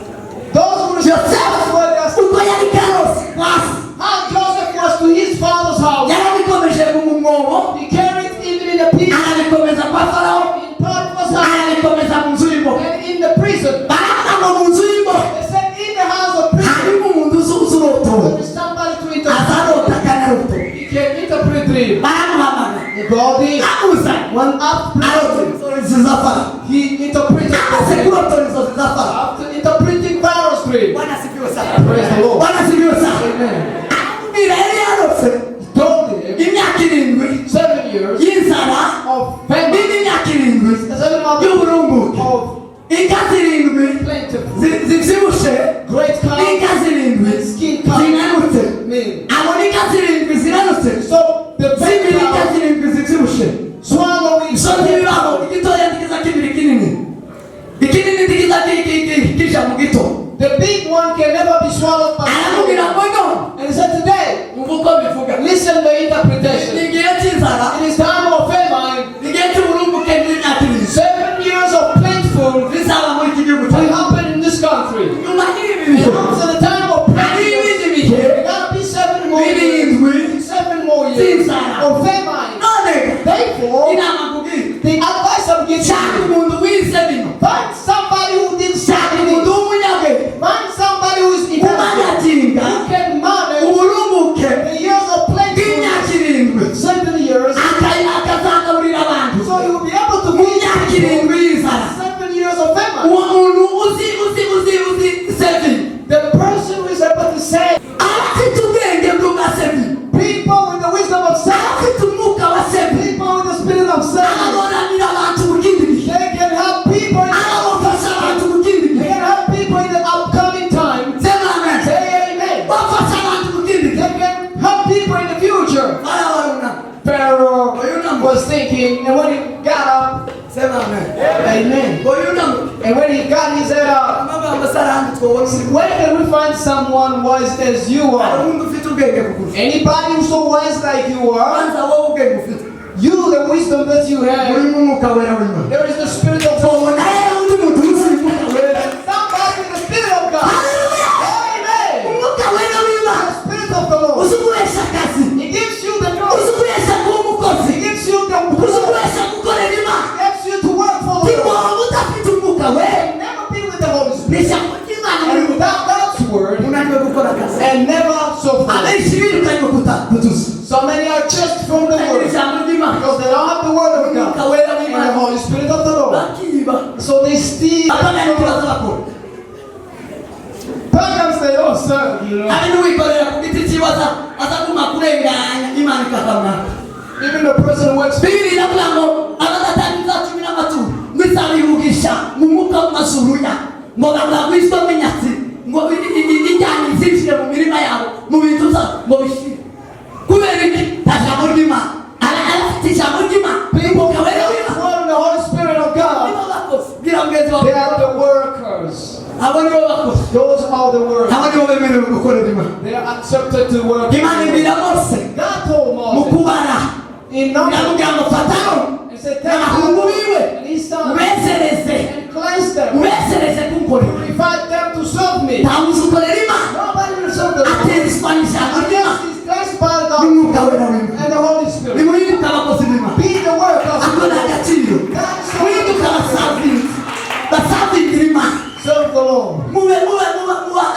Those who Joseph respect what they are uko yari karosi kwasi how Joseph was to his father's house. yarabikomeje mu mwobo He carried even in the pit. arabikomeza kwa farawo In Potiphar's house. arabikomeza mu nzu y'imbohe And in the prison. baravuga ngo mu nzu y'imbohe They said in the house of prison. harimo umuntu uzurotora There is somebody to interpret. azarota akanarotora He can interpret dream. baramuhamagara He called him. amuza One after arotora inzozi za farawo he interpreted amaze the dream. kurotora inzozi za farawo After interpreting Pharaoh's dream. bwana sifiwe sana Praise the Lord. bwana sifiwe sana Amen. amubwira yari yarose He told him imyaka irindwi 7 years y'inzara of famine. n'indi myaka irindwi 7 months y'uburumbuke of inka zirindwi plentiful. zibyibushye Great n'inka cow. zirindwi Skin cow. zinanutse Mean. abo n'inka zirindwi zinanutse So the big zibiri inka cow zirindwi zibyibushye swallowing so ntibibaho igitoya ndikiza kibiri kinini ikinini ndikiza kija mu gito the big one can never be swallowed by aramubwira ngo no And he said today, umva uko bivuga listen to the interpretation. ni igihe cy'inzara It is time of famine. ni igihe cy'uburumbuke n'imyaka irindwi 7 years of plentiful bizaba muri iki gihugu will cyacu happen in this country. nyuma y'ibi bihe After the time of hari plenty, ibindi bihe there gotta be 7 more years. birindwi 7 more years of famine. none Therefore, inama kubwira the advice I'm giving shaka you, umuntu wize bino find somebody who did shaka study umuntu this. w'umunyabwenge Find somebody who is intelligent, umanyaginga who can manage uburumbuke the years of plenty, bw'imyaka irindwi 7 years, akazagaburira abantu so you will be able to mu feed myaka people. irindwi y'inzara 7 years of famine. uwo muntu uzi seven The person who is able to say, afite ubwenge bw'ubwa seven people with the wisdom of seven, afite umwuka wa seven people with the spirit of seven, araboranira abantu mu kindi gihe they can help people in arabafasha abantu mu kindi they gihe can help people in the upcoming time. sema amen Say amen. bafasha abantu mu kindi gihe They can help people in the future. barabaruna Pharaoh Oyunamo. was thinking, and when he got up, sema amen amen. oyunamo And when he got his head up, amabanga sarandi twobona where can we find someone wise as you hari are? umuntu ufite ubwenge kukurusha Anybody who's so wise like you are, kwanza wowe ubwenge ufite you, the wisdom that you have, urimo umwuka wera w'imana there is the spirit of God. tubona rero undi muntu uzi umwuka wera Somebody with the spirit of God. haleluya Amen. umwuka wera The w'imana spirit of the Lord. uzi guhesha akazi He gives you the uzi knowledge. guhesha kuba umukozi He gives you the uzi wisdom. guhesha gukorera imana He gives you to work for the Lord. tigomba udafite umwuka wera And never be with the Holy ni Spirit. ijambo ry'imana And without God's word, unaniwe gukora akazi and never so far. abenshi birukanywe kutuzi So many are just from the ni word. ijambo ry'imana Because they don't have the word of umwuka God. wera And the w'imana Holy Spirit of the Lord. bakiba So they steal. abagani kibazo bakora Pagans say, oh sir, you know. hari n'uwikorera ku giti cyiwe azaguma kurenganya imana ikakamwaka Even the person who works bibiri iravuga ngo abadatangiza cumi n'amaturo ngo izabihugisha mu mwuka w'amasuruya ngo bagwizwe inyatsi ngo injyana zinjire mu mirima yabo mu bintu ngo bishire kubera iki nta jambo ry'imana arafite ijambo ry'imana umwuka wera w'imana word of the Holy Spirit of God. nibo bakoze bwira mugenzi wawe They are the workers. abo nibo bakoze Those are the workers. abo nibo bemerewe gukorera imana They are accepted to work. imana ibwira mose God told mu Moses kubara in Numbers iramubwira ngo fataho and said, take abahungu biwe and his son ubezereze and cleanse them. ubezereze kunkorera Purify them to serve me. ntabuze ukorera imana Nobody will serve the Lord atereswa n'ijambo ry'imana unless he's cleansed by God n'umwuka wera w'imana and the Holy Spirit. nimuhinduke abakozi b'imana Be the workers. ako ni agaciro muhinduke abasavinzi basavingira imana Serve the Lord. mube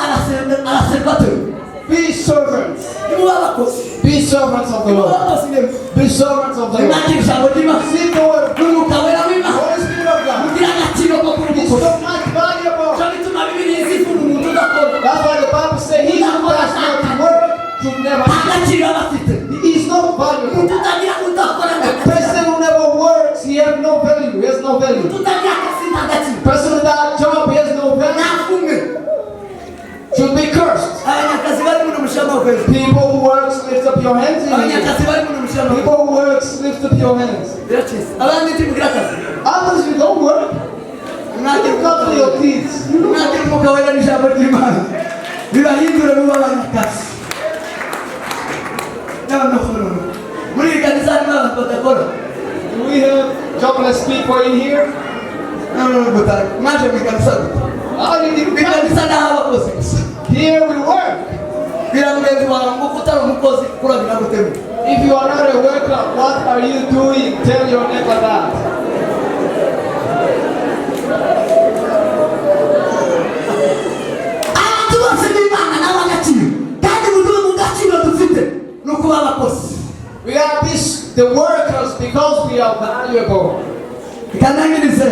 araservateri Be servants. nimube abakozi Be servants of the nimube Lord. abakozi neza Be servants of the Lord. nimwakira ijambo ry'imana Receive the word of God. n'umwuka wera The w'imana Holy Spirit of God. mugira agaciro ko kuba It's umukozi so much valuable. cyo bituma bibiri zivuga umuntu udakora That's why the Bible says he who does not work should never eat. gaciro aba afite. He is not valuable. Tutagira udakora A nta person gaciro. who never works, he has no value. He has no value. Tutagira akazi nta gaciro. Person without job, he has no value. Nafumwe. Should be cursed. Abanyakazi bari muno mushama kwezi. People who works, lift up your hands in here. Abanyakazi bari muno mushama. People who works, lift up your hands. Biracese. Abandi timugira akazi. Others, you don't work. You cover your kids. Mwakira umwuka wera n'ijambo ry'Imana. Bibahindura muba abanyakazi. N'abanono. Muri iyi kanisa harimo abantu badakora. Do we have jobless people in here? Mwaje mu ikanisa gute? How did you come? Ikanisa n'aho abakozi gusa. Here we work. Biramugenzi wawe ngo utari umukozi kurabira gutema. If you are not a worker, what are you doing? Tell your neighbor that. Abantu bose b'Imana n'abagaciro kandi buri mu gaciro dufite ni ukuba abakozi. We are the workers because we are valuable. Ikanangirize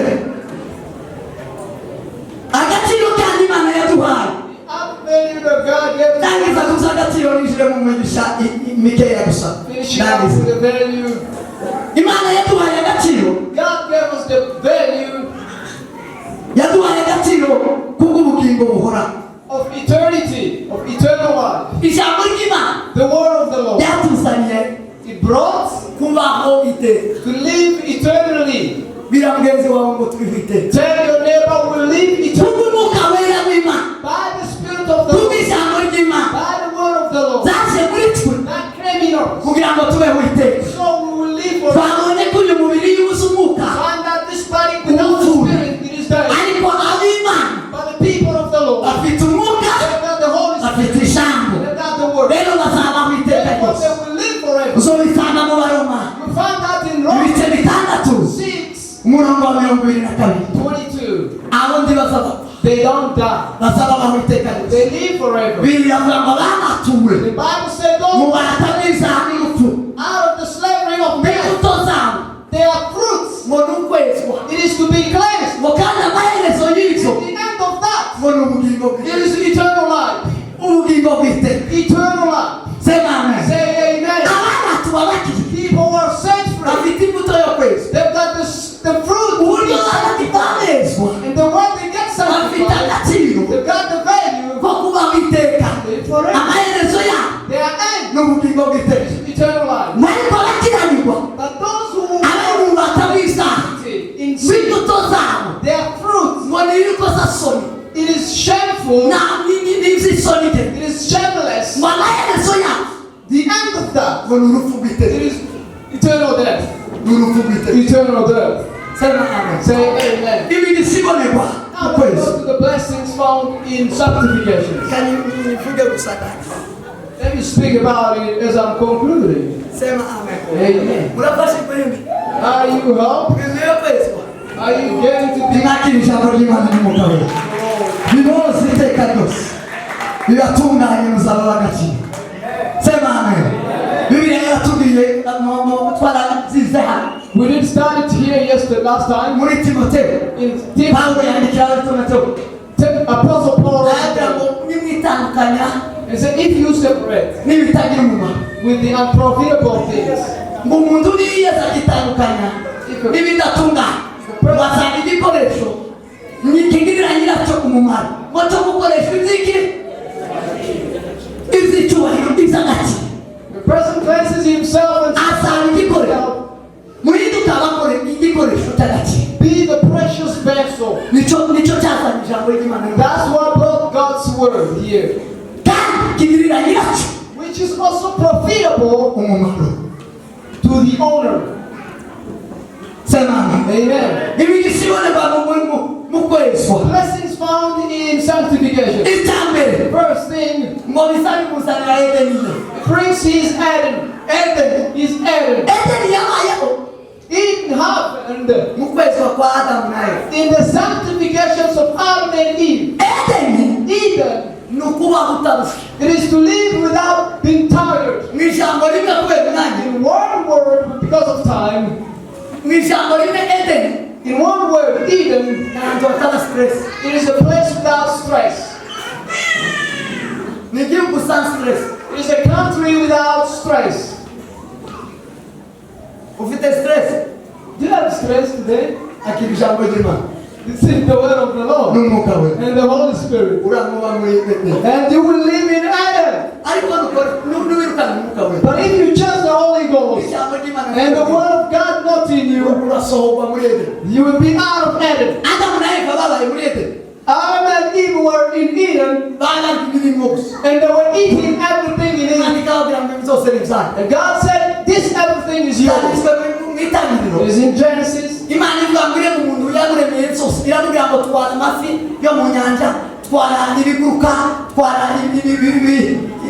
agaciro kandi Imana yaduhaye. I'm value that God gave us. Tangiza kuza agaciro nijire mu migisha mikeya gusa. Finishing up with the value. Imana yaduhaye agaciro. God gave us the value Yaduhaye agaciro kubw'ubugingo buhora. of eternity, of eternal life. Ijambo ry'Imana The word of the Lord. ryatuzaniye It brought kubaho iteka. to live eternally. Bira mugenzi wawe ngo turiho iteka. Tell your neighbor will live eternally Kubw'umwuka wera w'Imana. by the Spirit of the Lord, Kubw'ijambo ry'Imana. by the word of the Lord. Zaje muri twe Not criminals. kugira ngo tubeho iteka. So we will live for Twabonye ko uyu mubiri yubuze umwuka. find that this body without the Spirit it is dead. Ariko ab'Imana But the people of the Lord, bafite umwuka, they've got the Holy Spirit, bafite ijambo. they've got the word. Rero bazabaho iteka Therefore, ryose. they will live forever. Uzobisanga mu Baroma You find that in Romans ibice bitandatu 6, umurongo wa 22. 22. Abo ndi bazaba They don't die. bazabaho iteka ryose. They live forever. Biravuga ngo banatuwe The Bible said mu those bata bw'ibyaha n'urupfu out of the slavery of man, n'imbuto zabo they are fruits. ngo ni ukwezwa It is to be cleansed. ngo kandi amaherezo y'ibyo The end of that, ngo ni ubugingo it bw'iteka. is eternal life. Ubugingo bw'iteka. Eternal life. Sema amen. Say amen. Abana tubabakije People who are set free. bafite imbuto yo kwezwa. They've got the fruit. Uburyo batabezwa And the one they get bafite sanctified, agaciro they've got the value. ko kubaho iteka. Live forever. Amaherezo yabo Their end ni ubugingo bw'iteka. is eternal life. Ariko abakiranirwa But those who abari mu bata b'ibyaha in sin, n'imbuto zabo their fruit, ngo ni ibikozasoni it is shameful, n'iby'isoni ke it is shameless. ngo amaherezo yabo The end of that, ngo ni urupfu bw'iteka. it is eternal death. Ni urupfu bw'iteka. Eternal death. Sema amen. Say amen. Ibi bisibonerwa Now let's ukwezi. go to the blessings found in sanctification. Nivuge gusa gake. Let me speak about it as I'm concluding. Sema amen. Amen. Murafashe kweli. Are you helped? Ngiye kwezi. Are you getting to be Binakiri ijambo ry'Imana n'umwuka wera. Binoze iteka ryose. Biratunganye muzaba w'agaciro. Sema amen. Bibiliya yatubwiye twaranzize hano We didn't start it here yesterday, last time. muri Timoteyo. In Timothy, Pawulo yandikira Timoteyo. Apostle Paul Aravuga ngo nimwitandukanya he said, if you separate n'ibitagira umumaro. with the unprofitable things, Ngo umuntu niyeza agitandukanya n'ibidatunganye ngo azana igikoresho kigirira nyiracyo umumaro ngo cyo gukoresha iby'iki iby'icyubahiro iby'agaciro. the person cleanses himself and Azana igikoresho muhinduka bakore igikoresho cy'agaciro. be the precious vessel. Nicyo cyazanye ijambo ry'Imana. That's what brought God's word here, Kandi kigirira nyiracyo which is also profitable umumaro. to the owner. Sema amen. Amen. Ibi gisibonerwa mu kwezwa. Blessings found in sanctification. Icya mbere First thing, ngo bisa n'umusarara Edeni. Prince is Adam. Edeni Adam yabayeho in heaven mu kwezwa kwa Adamu na Eva. in the sanctifications of Adam and Eve. Edeni Eden, ni ukubaho utarushye. it is to live without being tired. Mu ijambo rimwe kubera umwanya. In one word, because of time, Mu ijambo rimwe Edeni in one word, Eden, ni ahantu hataba stress. it is a place without stress. Ni igihugu sans stress. It is a country without kwakira ijambo ry'Imana This is the word of the Lord n'umwuka we and the Holy Spirit. uramuba muri Edeni And you will live in Adam. ariko n'uwirukana umwuka we But if you trust the Holy Ghost ijambo ry'Imana and the word of God not in you, urasohorwa muri Edeni you will be out of Adam. Adamu na Eva babaye muri Edeni Adam and Eve were in Eden bararya imirimo gusa and they were eating everything in Imana Eden. ikababwira ngo ibi byose ni ibyanyu And God said, this everything is yours. byanditswe mu itangiriro It is in Genesis. Imana ivuga ngo ireme umuntu yamuremeye byose iramubwira ngo twara amafi yo mu nyanja twara ibiguruka twara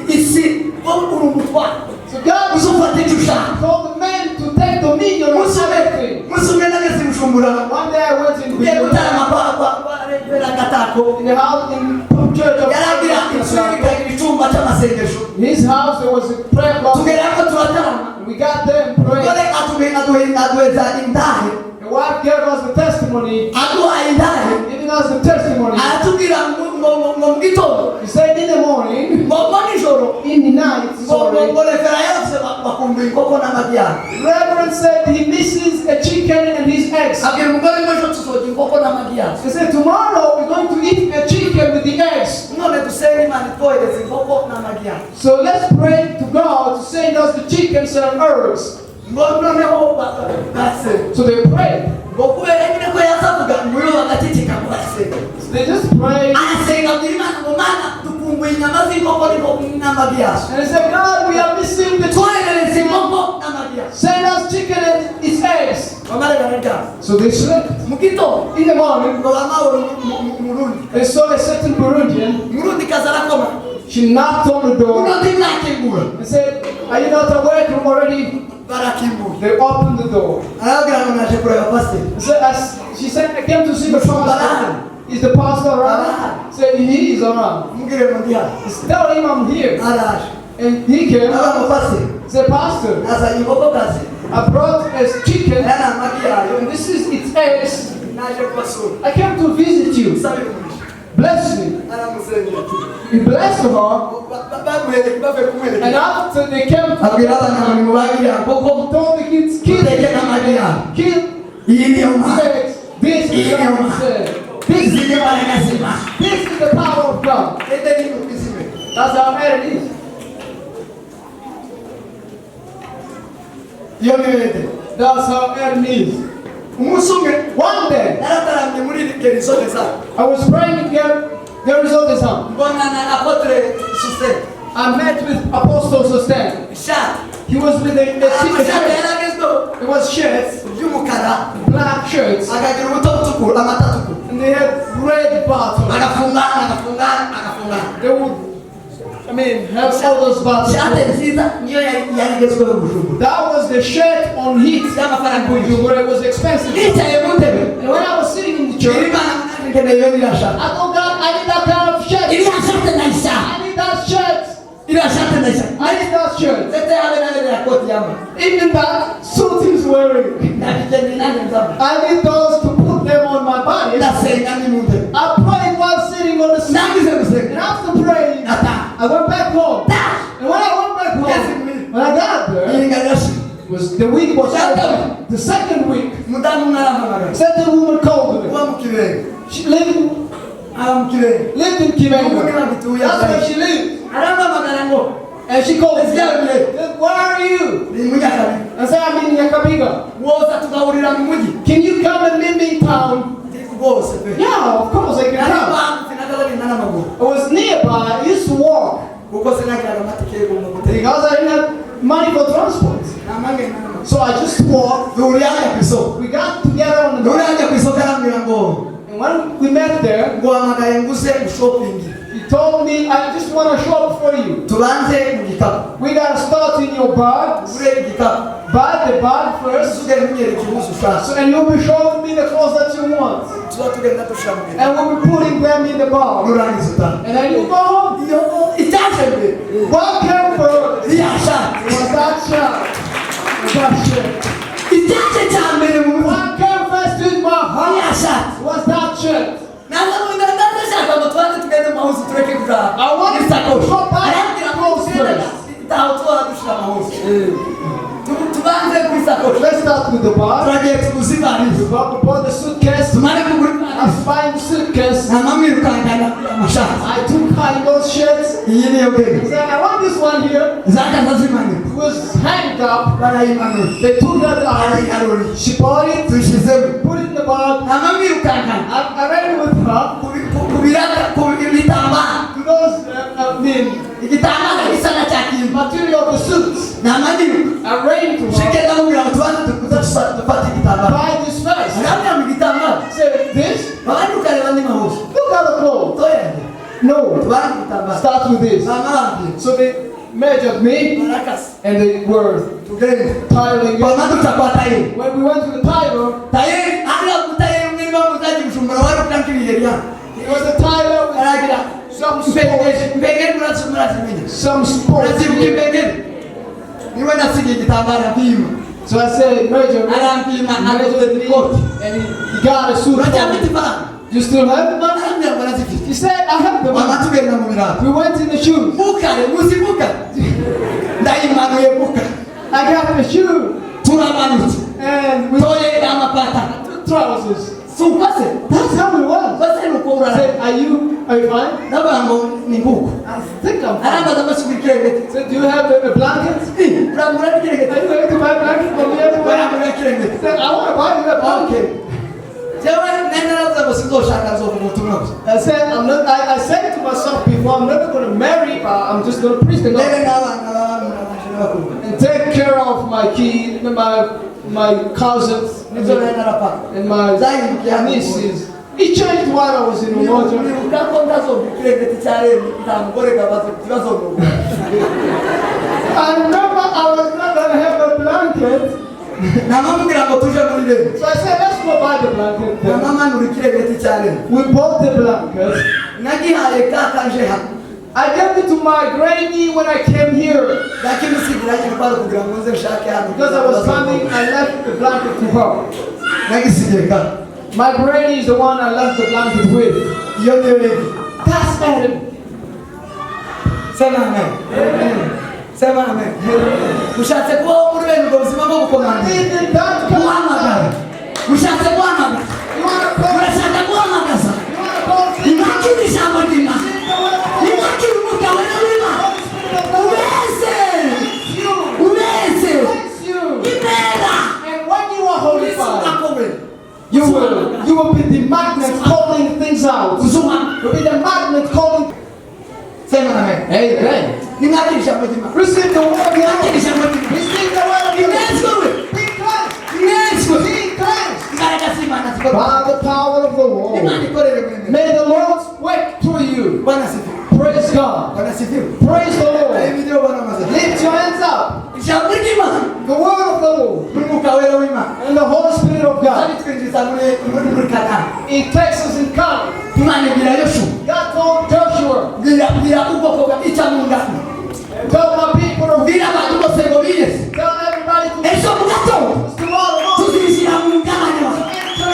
isi uri umutwaro So God uzufata icyo ushaka told the man to take dominion of everything. musumwe nageze bujumbura One day I went in ugiye gutarama Bujumbura, kwa revera gatako in the house in church of yaragira inzu ikagira icyumba cy'amasengesho his house. There was a prayer closet. tugera ko turatarama We got there and prayed. dore aduheza indahe The wife gave us the testimony, aduhaye indahe giving us the testimony. aratubwira ngo mu gitondo He said in the morning, ngo nijoro in the night, sorry, ngo revera yose bakumva inkoko n'amagiyane Reverend said he misses a chicken and his eggs. abwira umugore w'ejo tuzoga inkoko n'amagiyane He said tomorrow we're going to eat a chicken with the eggs. none dusenge imana itwohereza inkoko n'amagiyane So let's pray to God to send us the chickens and herbs. ngo noneho base So they prayed. ngo kubera nyine ko yazavuga ngo yo bagategeka ngo basenga So they just prayed. arasenga abwira imana ngo mana dukumbuye inyama z'inkoko n'amagiyane And they said, God, we are missing the chicken. twoherereza inkoko n'amagiyane Send us chicken and its eggs. bamare bararyama So they slept. mu gitondo In the morning, ngo bamahoro murundi they saw a certain Burundian. murundi kaza arakoma She knocked on the door murundi mwakingura and said, are you not awake already? barakingura They opened the door. arabwira ngo naje kureba pasiteri She said, I came to see the pastor. Is the pastor around? Said, he is around. mubwire ngo ndi hano Tell him I'm here. araje And he came. aba ngo pasiteri Said, Pastor, azanye inkokokazi I brought a chicken aya ni amagi yayo and this is its eggs. naje kubasura I came to visit you. sabe umugisha Bless me. aramusengera He blessed her. bamuhereka bave kumwereka And after they came to abwira abana ngo nimubagire inkoko told the kids, kill Take it, amagi yayo kill iyi niyo the mana eggs. This is what he said. This izi niyo mbaraga z'imana is the power of God. edeni ni ukizime That's how it is. iyo niyo edeni That's how it is. umunsi umwe One day, narataramye muri gerizone zayo I was praying here. There is all this time. mbona na apotre susene I met with Apostle Sustain. ishati He was with a amashati shirt. yaragezweho It was shirts, ry'umukara black shirts, akagira ubuto butukura amata atukura and they had red buttons. agafungana They would, have all those buttons. ishati nziza niyo yarigezweho bujumbura That was the shirt on heat y'amafaranga ibihumbi where it was expensive. nicaye mu ntebe And when I was sitting in the iri church, mana munani nkeneye iyo iriya shati I told God, I need that kind of shirt. iriya shati ndayishaka I need that shirt. iriya shati ndayishaka I need that shirt. ndetse habe na ririya koti yambaye Even that suit he's wearing. ndabikeneye nanjye nzambaye I need those to put them on my body. ndasenga ni mu ntebe I prayed while sitting on the seat. nangize And gusenga after praying, ndataha I went back home. And when I went back home, when I got there, ihinga rirashira the week was over. The second week, mudamu umwe arampamagara certain woman called me. uba mu kirenge She lived aba mu kirenge in ubu Kivenga. niba mbituye That's where she lived. arampamagara ngo And she called me. Let's go, Blake. Said, where are you? ni munyakabi I said, I'm in Yakabiga. woza tugahurira mu mujyi Can you come and meet me in town? rwose pe Yeah, of course I can nari come. bantu sinagabagenda n'amaguru I was nearby. I used to walk kuko sinagiraga amatike yo mu gutega because I didn't have money for transport. namagenda n'amaguru So I just walked. duhuriye hajya ku isoko We got together on the duhuriye road. hajya ku isoko arambwira ngo And when we met there, ngo hamagaye nguze gushopingi he told me, I just want to shop for you. tubanze mu gikapu We got to start in your bag. ugure igikapu Buy the bag first. usuge ntunyereke impuzu ushaka So, and you'll be showing me the clothes that you want. tuba tugenda dushira mu gikapu And we'll be putting them in the bag. nurangiza utaha And then you go home. iyo icyaje mbere What came first? iriya shati Was that shirt? Was that shirt? icyaje cya mbere mu mutima What came first in my heart? iriya shati Was that shirt? ndashaka ngo tubanze tugende mu mahuzu tureke gutaha I want to isakoshi go back arambwira ngo close tugende first. taha tuba dushira amahuzu tubanze ku isakoshi Let's start with the bag. turagiye tuguzivariza We bought the suitcase. tumare kugura I ivariza find the suitcase. namamwirukangana amashati I took high those shirts. iyi niyo I bwenge said, I want this one here. zakaza zimanika It was hanged up. barayimanura They took that out. barayigarura She bought it, tuyishizemo put it in the bag. namamwirukangana I ran with her kubitambara to those, igitambara gisa na cya kintu material of the suits. namanyirwa I ran to her. shekeza mubwira ngo tubanze dufate igitambara Buy this first. arambwira ngo igitambara Say, this? babandi ukareba andi mahose Look at the clothes. toyende No. tubanze igitambara Start with this. namababwira So they measured me barakase and they were tugende tiling it. bamaduca kwa tayeri When we went to the tiler, tayeri ariya mutayeri umwe niba muzaji bujumbura wari utankibiheria it was a tiler with aragira some sports. mbegeri murazimenya Some sports. urazibuka imbegeri niwe nasigiye igitambara mpima So I said, measure me. arampima Measured adoze me. ikoti And he got a suit for uracyafite me. ifaranga You still have the money? arambwira ngo arazifite He said, I have the money. amatugenda mu birato We went in the shoes. bukare muzibuka ndayimanuye buka I got the shoe. turamanutse And we toye amapata took trousers. sukwase That's how it was. base nuko I urara said, are you fine? ndavuga ngo ni nguko I think I'm fine. arambaza amasubira ikirengeti I said, do you have a blanket? urangura Are n'ikirengeti you going to buy a blanket for me everywhere? urangura n'ikirengeti He said, I want to buy you a blanket. jewe nenda navuga ngo sinzoshaka nzovuga ubutumwa gusa I said, I said to myself before, I'm never going to marry, but I'm just going to preach the ndebe gospel n'abana b'abamurabashe n'abakobwa and take care of my kid, my cousins, nibyo nari narapanga and my zahindukiye hano nieces. He changed while I was in the water. nibuka ko ndazomba ikirengeti cya remi nta mugore gabaze kibazomba I remember I was not going to have a blanket. namamubwira ngo tuje muri remi So I said, let's go buy the blanket. Then. namamanura ikirengeti cya remi We bought the blanket. nagihaye kakanje hano I gave it to my granny when I came here. nakimusigira imitwaro kugira ngo nze nshake hano Because I was coming, I left the blanket to her. nagisigiye ka My granny is the one I left the blanket with. iyo niyo remi That's Adam. sema amen sema amen ushatse kubaho muri bene ubwo buzima bwo gukomanga Even that guhamagara ushatse guhamagara You want to call? urashaka guhamagaza You want to call? imwakira ijambo ry'imana imwakira umwuka wera w'imana ubeze ubeze imera And when you are horrified, ugakowe you will be the magnet calling things out. uzuma You'll be the magnet calling. sema amen Amen. nimwakira ijambo ry'imana Receive the word of nimwakira God. ijambo ry'imana Receive the word of God. imezwewe Be cleansed. imezwe Be cleansed imbaraga z'imana zikora by the power of the imana Lord. ikorere muri mwe May the Lord work through you. bwana sifiwe Praise God. bwana sifiwe Praise the Lord. ibyo bwana maze Lift your hands up. ijambo ry'imana The word of the Lord n'umwuka wera w'imana and the Holy Spirit of God. zabitwinjiza muri kanani It takes us in common. imana ibwira yoshuwa God told Joshua, bwira ubwoko bwa icya mu ngano tell my people to bwira abantu bose ngo biyeze tell everybody to ejo mu gatondo tomorrow morning. tuzinjira mu mugabane wawe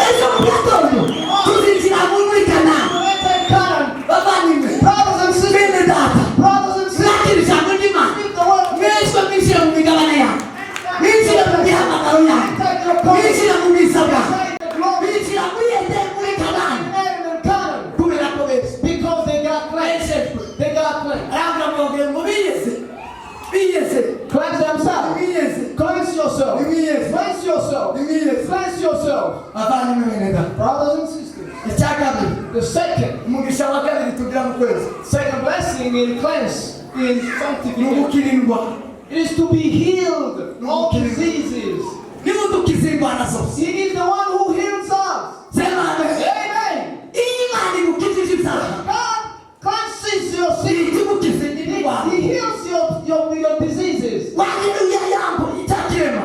ejo mu gatondo tuzinjira muri kanani Enter Canaan. bavandimwe Brothers and sisters, bene data brothers and sisters, mwakira ijambo ry'imana speak the word of God. mwese mwinjira mu migabane yawe mwinjira mu mihamagaro yawe Take your calling. mwinjira mu bwiza bwawe Take the glory. mwinjira muri ede muri kanani Amen in Canaan. kubera ko beza Because they got cleansed. bejejwe They got cleansed. arambwira ngo bagire ngo biyeze biyeze Cleanse themselves. biyeze Cleanse yourself. Yes. Cleanse yourself. Yes. Cleanse yourself. bavandimwe bene data Brothers and sisters. icya kabiri The second umugisha wa kabiri tugira mu kwezi blessing in cleanse, in ni sanctification, ugukirindwa is to be healed all diseases. niba udukiza indwara zose He is the one who heals us. sema amen Amen. iyo imana igukijije ibyaha God cleanses your sin. igukiza indwara He heals your diseases. wagiriye yambo itakirema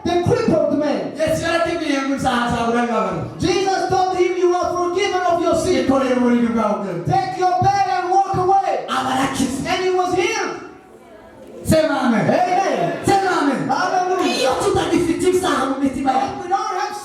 The crippled man. yesu yaratubwiye ngo ibyaha zawe urabibabara Jesus told him, you are forgiven of your sin. ikorere uburiri bwawe bwose Take your bed and walk away. abarakize And he was healed. sema amen Amen. sema amen Hallelujah. iyo tutagifite ibyaha mu mitima yawe We don't have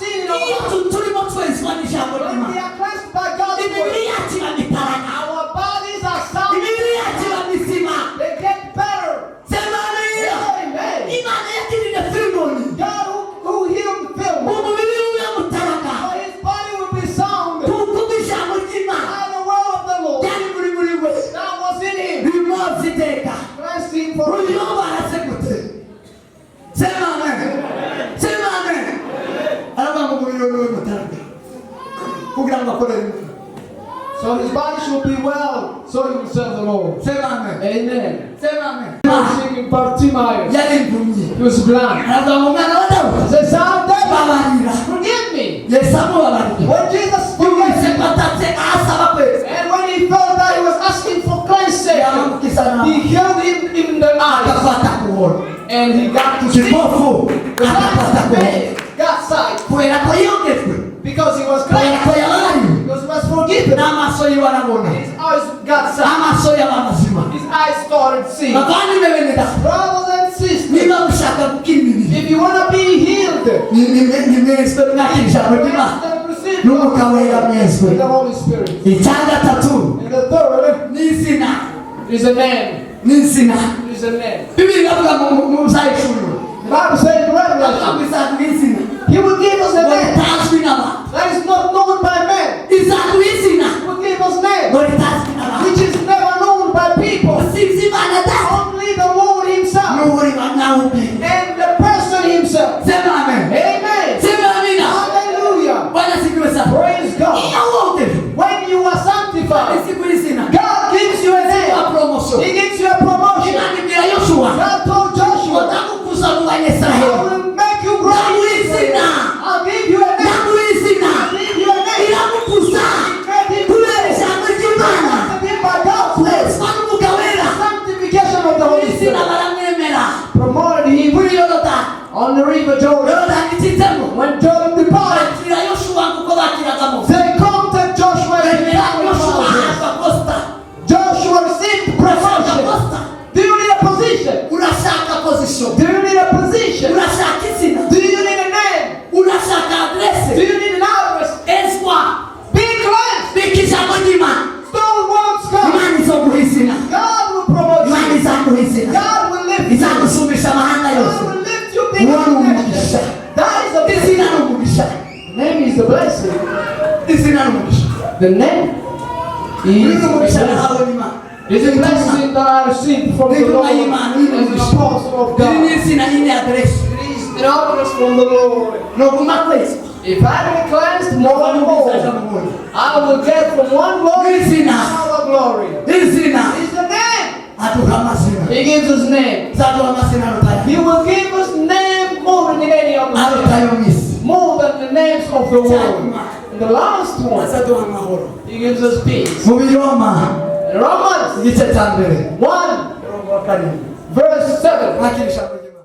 akorera Imana. So his body should be well, so he will serve the Lord. Sema amen. Amen. Sema amen. Singing Bartimaeus. Yari impumyi. He was blind. Aravuga ngo umwana wa Dawudi He said, Son of David, babarira. forgive me. Yesu amubabarira. When Jesus Yumvise forgave ko him, atatse asaba kwezi. and when he felt that he was asking for cleansing, Yamukisa na he held him in the eyes, akapata kuona. and he got to see. Kipofu akapata kuona. Got sight Kubera ko yongejwe. because he was Kubera ko cleansed, yababariwe. because he was forgiven. N'amaso yiwe arabona. His eyes got sight. Amaso y'abamazima. His eyes started seeing. Bavandimwe bene data. Brothers and sisters, Niba mushaka gukira imibiri. if you want to be healed, Nimezwe mwakira ijambo ry'Imana. receive N'umwuka wera mwezwe. the Holy Spirit. Icya gatatu And the third ni izina. is a name. Ni izina. Is a name. Bibiri iravuga mu Buzayishuri. The Bible says in Bavuga Revelation, ngo izaduha izina. He will give us a Ngo name ritazwi n'abantu. that is not known by men. Izaduha izina. He will give us name Ngo ritazwi n'abantu. which is never known by people. Usibye Imana data. Only the Lord Himself N'uri wa nawe ubwe. and the person Himself. Sema amen. Amen. Sema amina. Hallelujah. Bwana sifiwe sana. Praise God. Iyo wogejwe. When you are sanctified, Siku izina. God gives you a Wa name. promotion. He gives you a promotion. Imana ibwira Yoshua. God told Joshua, Ndagukuza mu I Banyesiraheli. will make you great. Ndaguha izina. I'll give you a name. Ndaguha izina. I'll give you a name. Iragukuza. Made him Kubera ijambo ry'Imana. Sanctified by God's grace. Kwezwa n'Umwuka wera. Sanctification of the Holy Izina Spirit. baramwemera. Promoted him Kuri Yorodani. on the river Jordan. Yorodani itsitsemo. When Jordan departed, Bakira Yoshua nk'uko bakiraga Mose. they counted Joshua as Bemera the Yoshua Moses. ahabwa posta. Joshua received Urashaka promotion. posta. Do you need a position? Urashaka position. Do you need a position? Urashaka izina. Do you need a name? Urashaka Do adresse. you need an address? Ezwa. Be cleansed. Bika ijambo ry'Imana. Stone walls come. Imana izoguha izina. God will promote Imana you. izaguha izina. God will lift you. Izagusumbisha amahanga God yose. will lift you big Uwo ni umugisha. nation. That is a blessing. Izina ni umugisha. Name is the blessing. Izina ni umugisha. The name Uyu is ni umugisha the blessing. nahawe n'Imana. It's a blessing that I received from the Lord as an apostle of Iri ni God. izina ine adresse. It is an address from the Lord. Noguma kwezwa. If I be cleansed more and Uzaja more, mu moyo. I will get from one glory to Izina. another glory. Izina. It's the name. Aduha amazina. He gives us name. Zaduha amazina arutayo. He will give us name more than any other name. Arutayo mwisi. More than the names of the world. And the last one, Azaduha amahoro. He gives us peace. Mu Biroma. In Romans Igice cya mbere. 1, Umurongo wa karindwi. verse 7. Mwakira ijambo ry'Imana.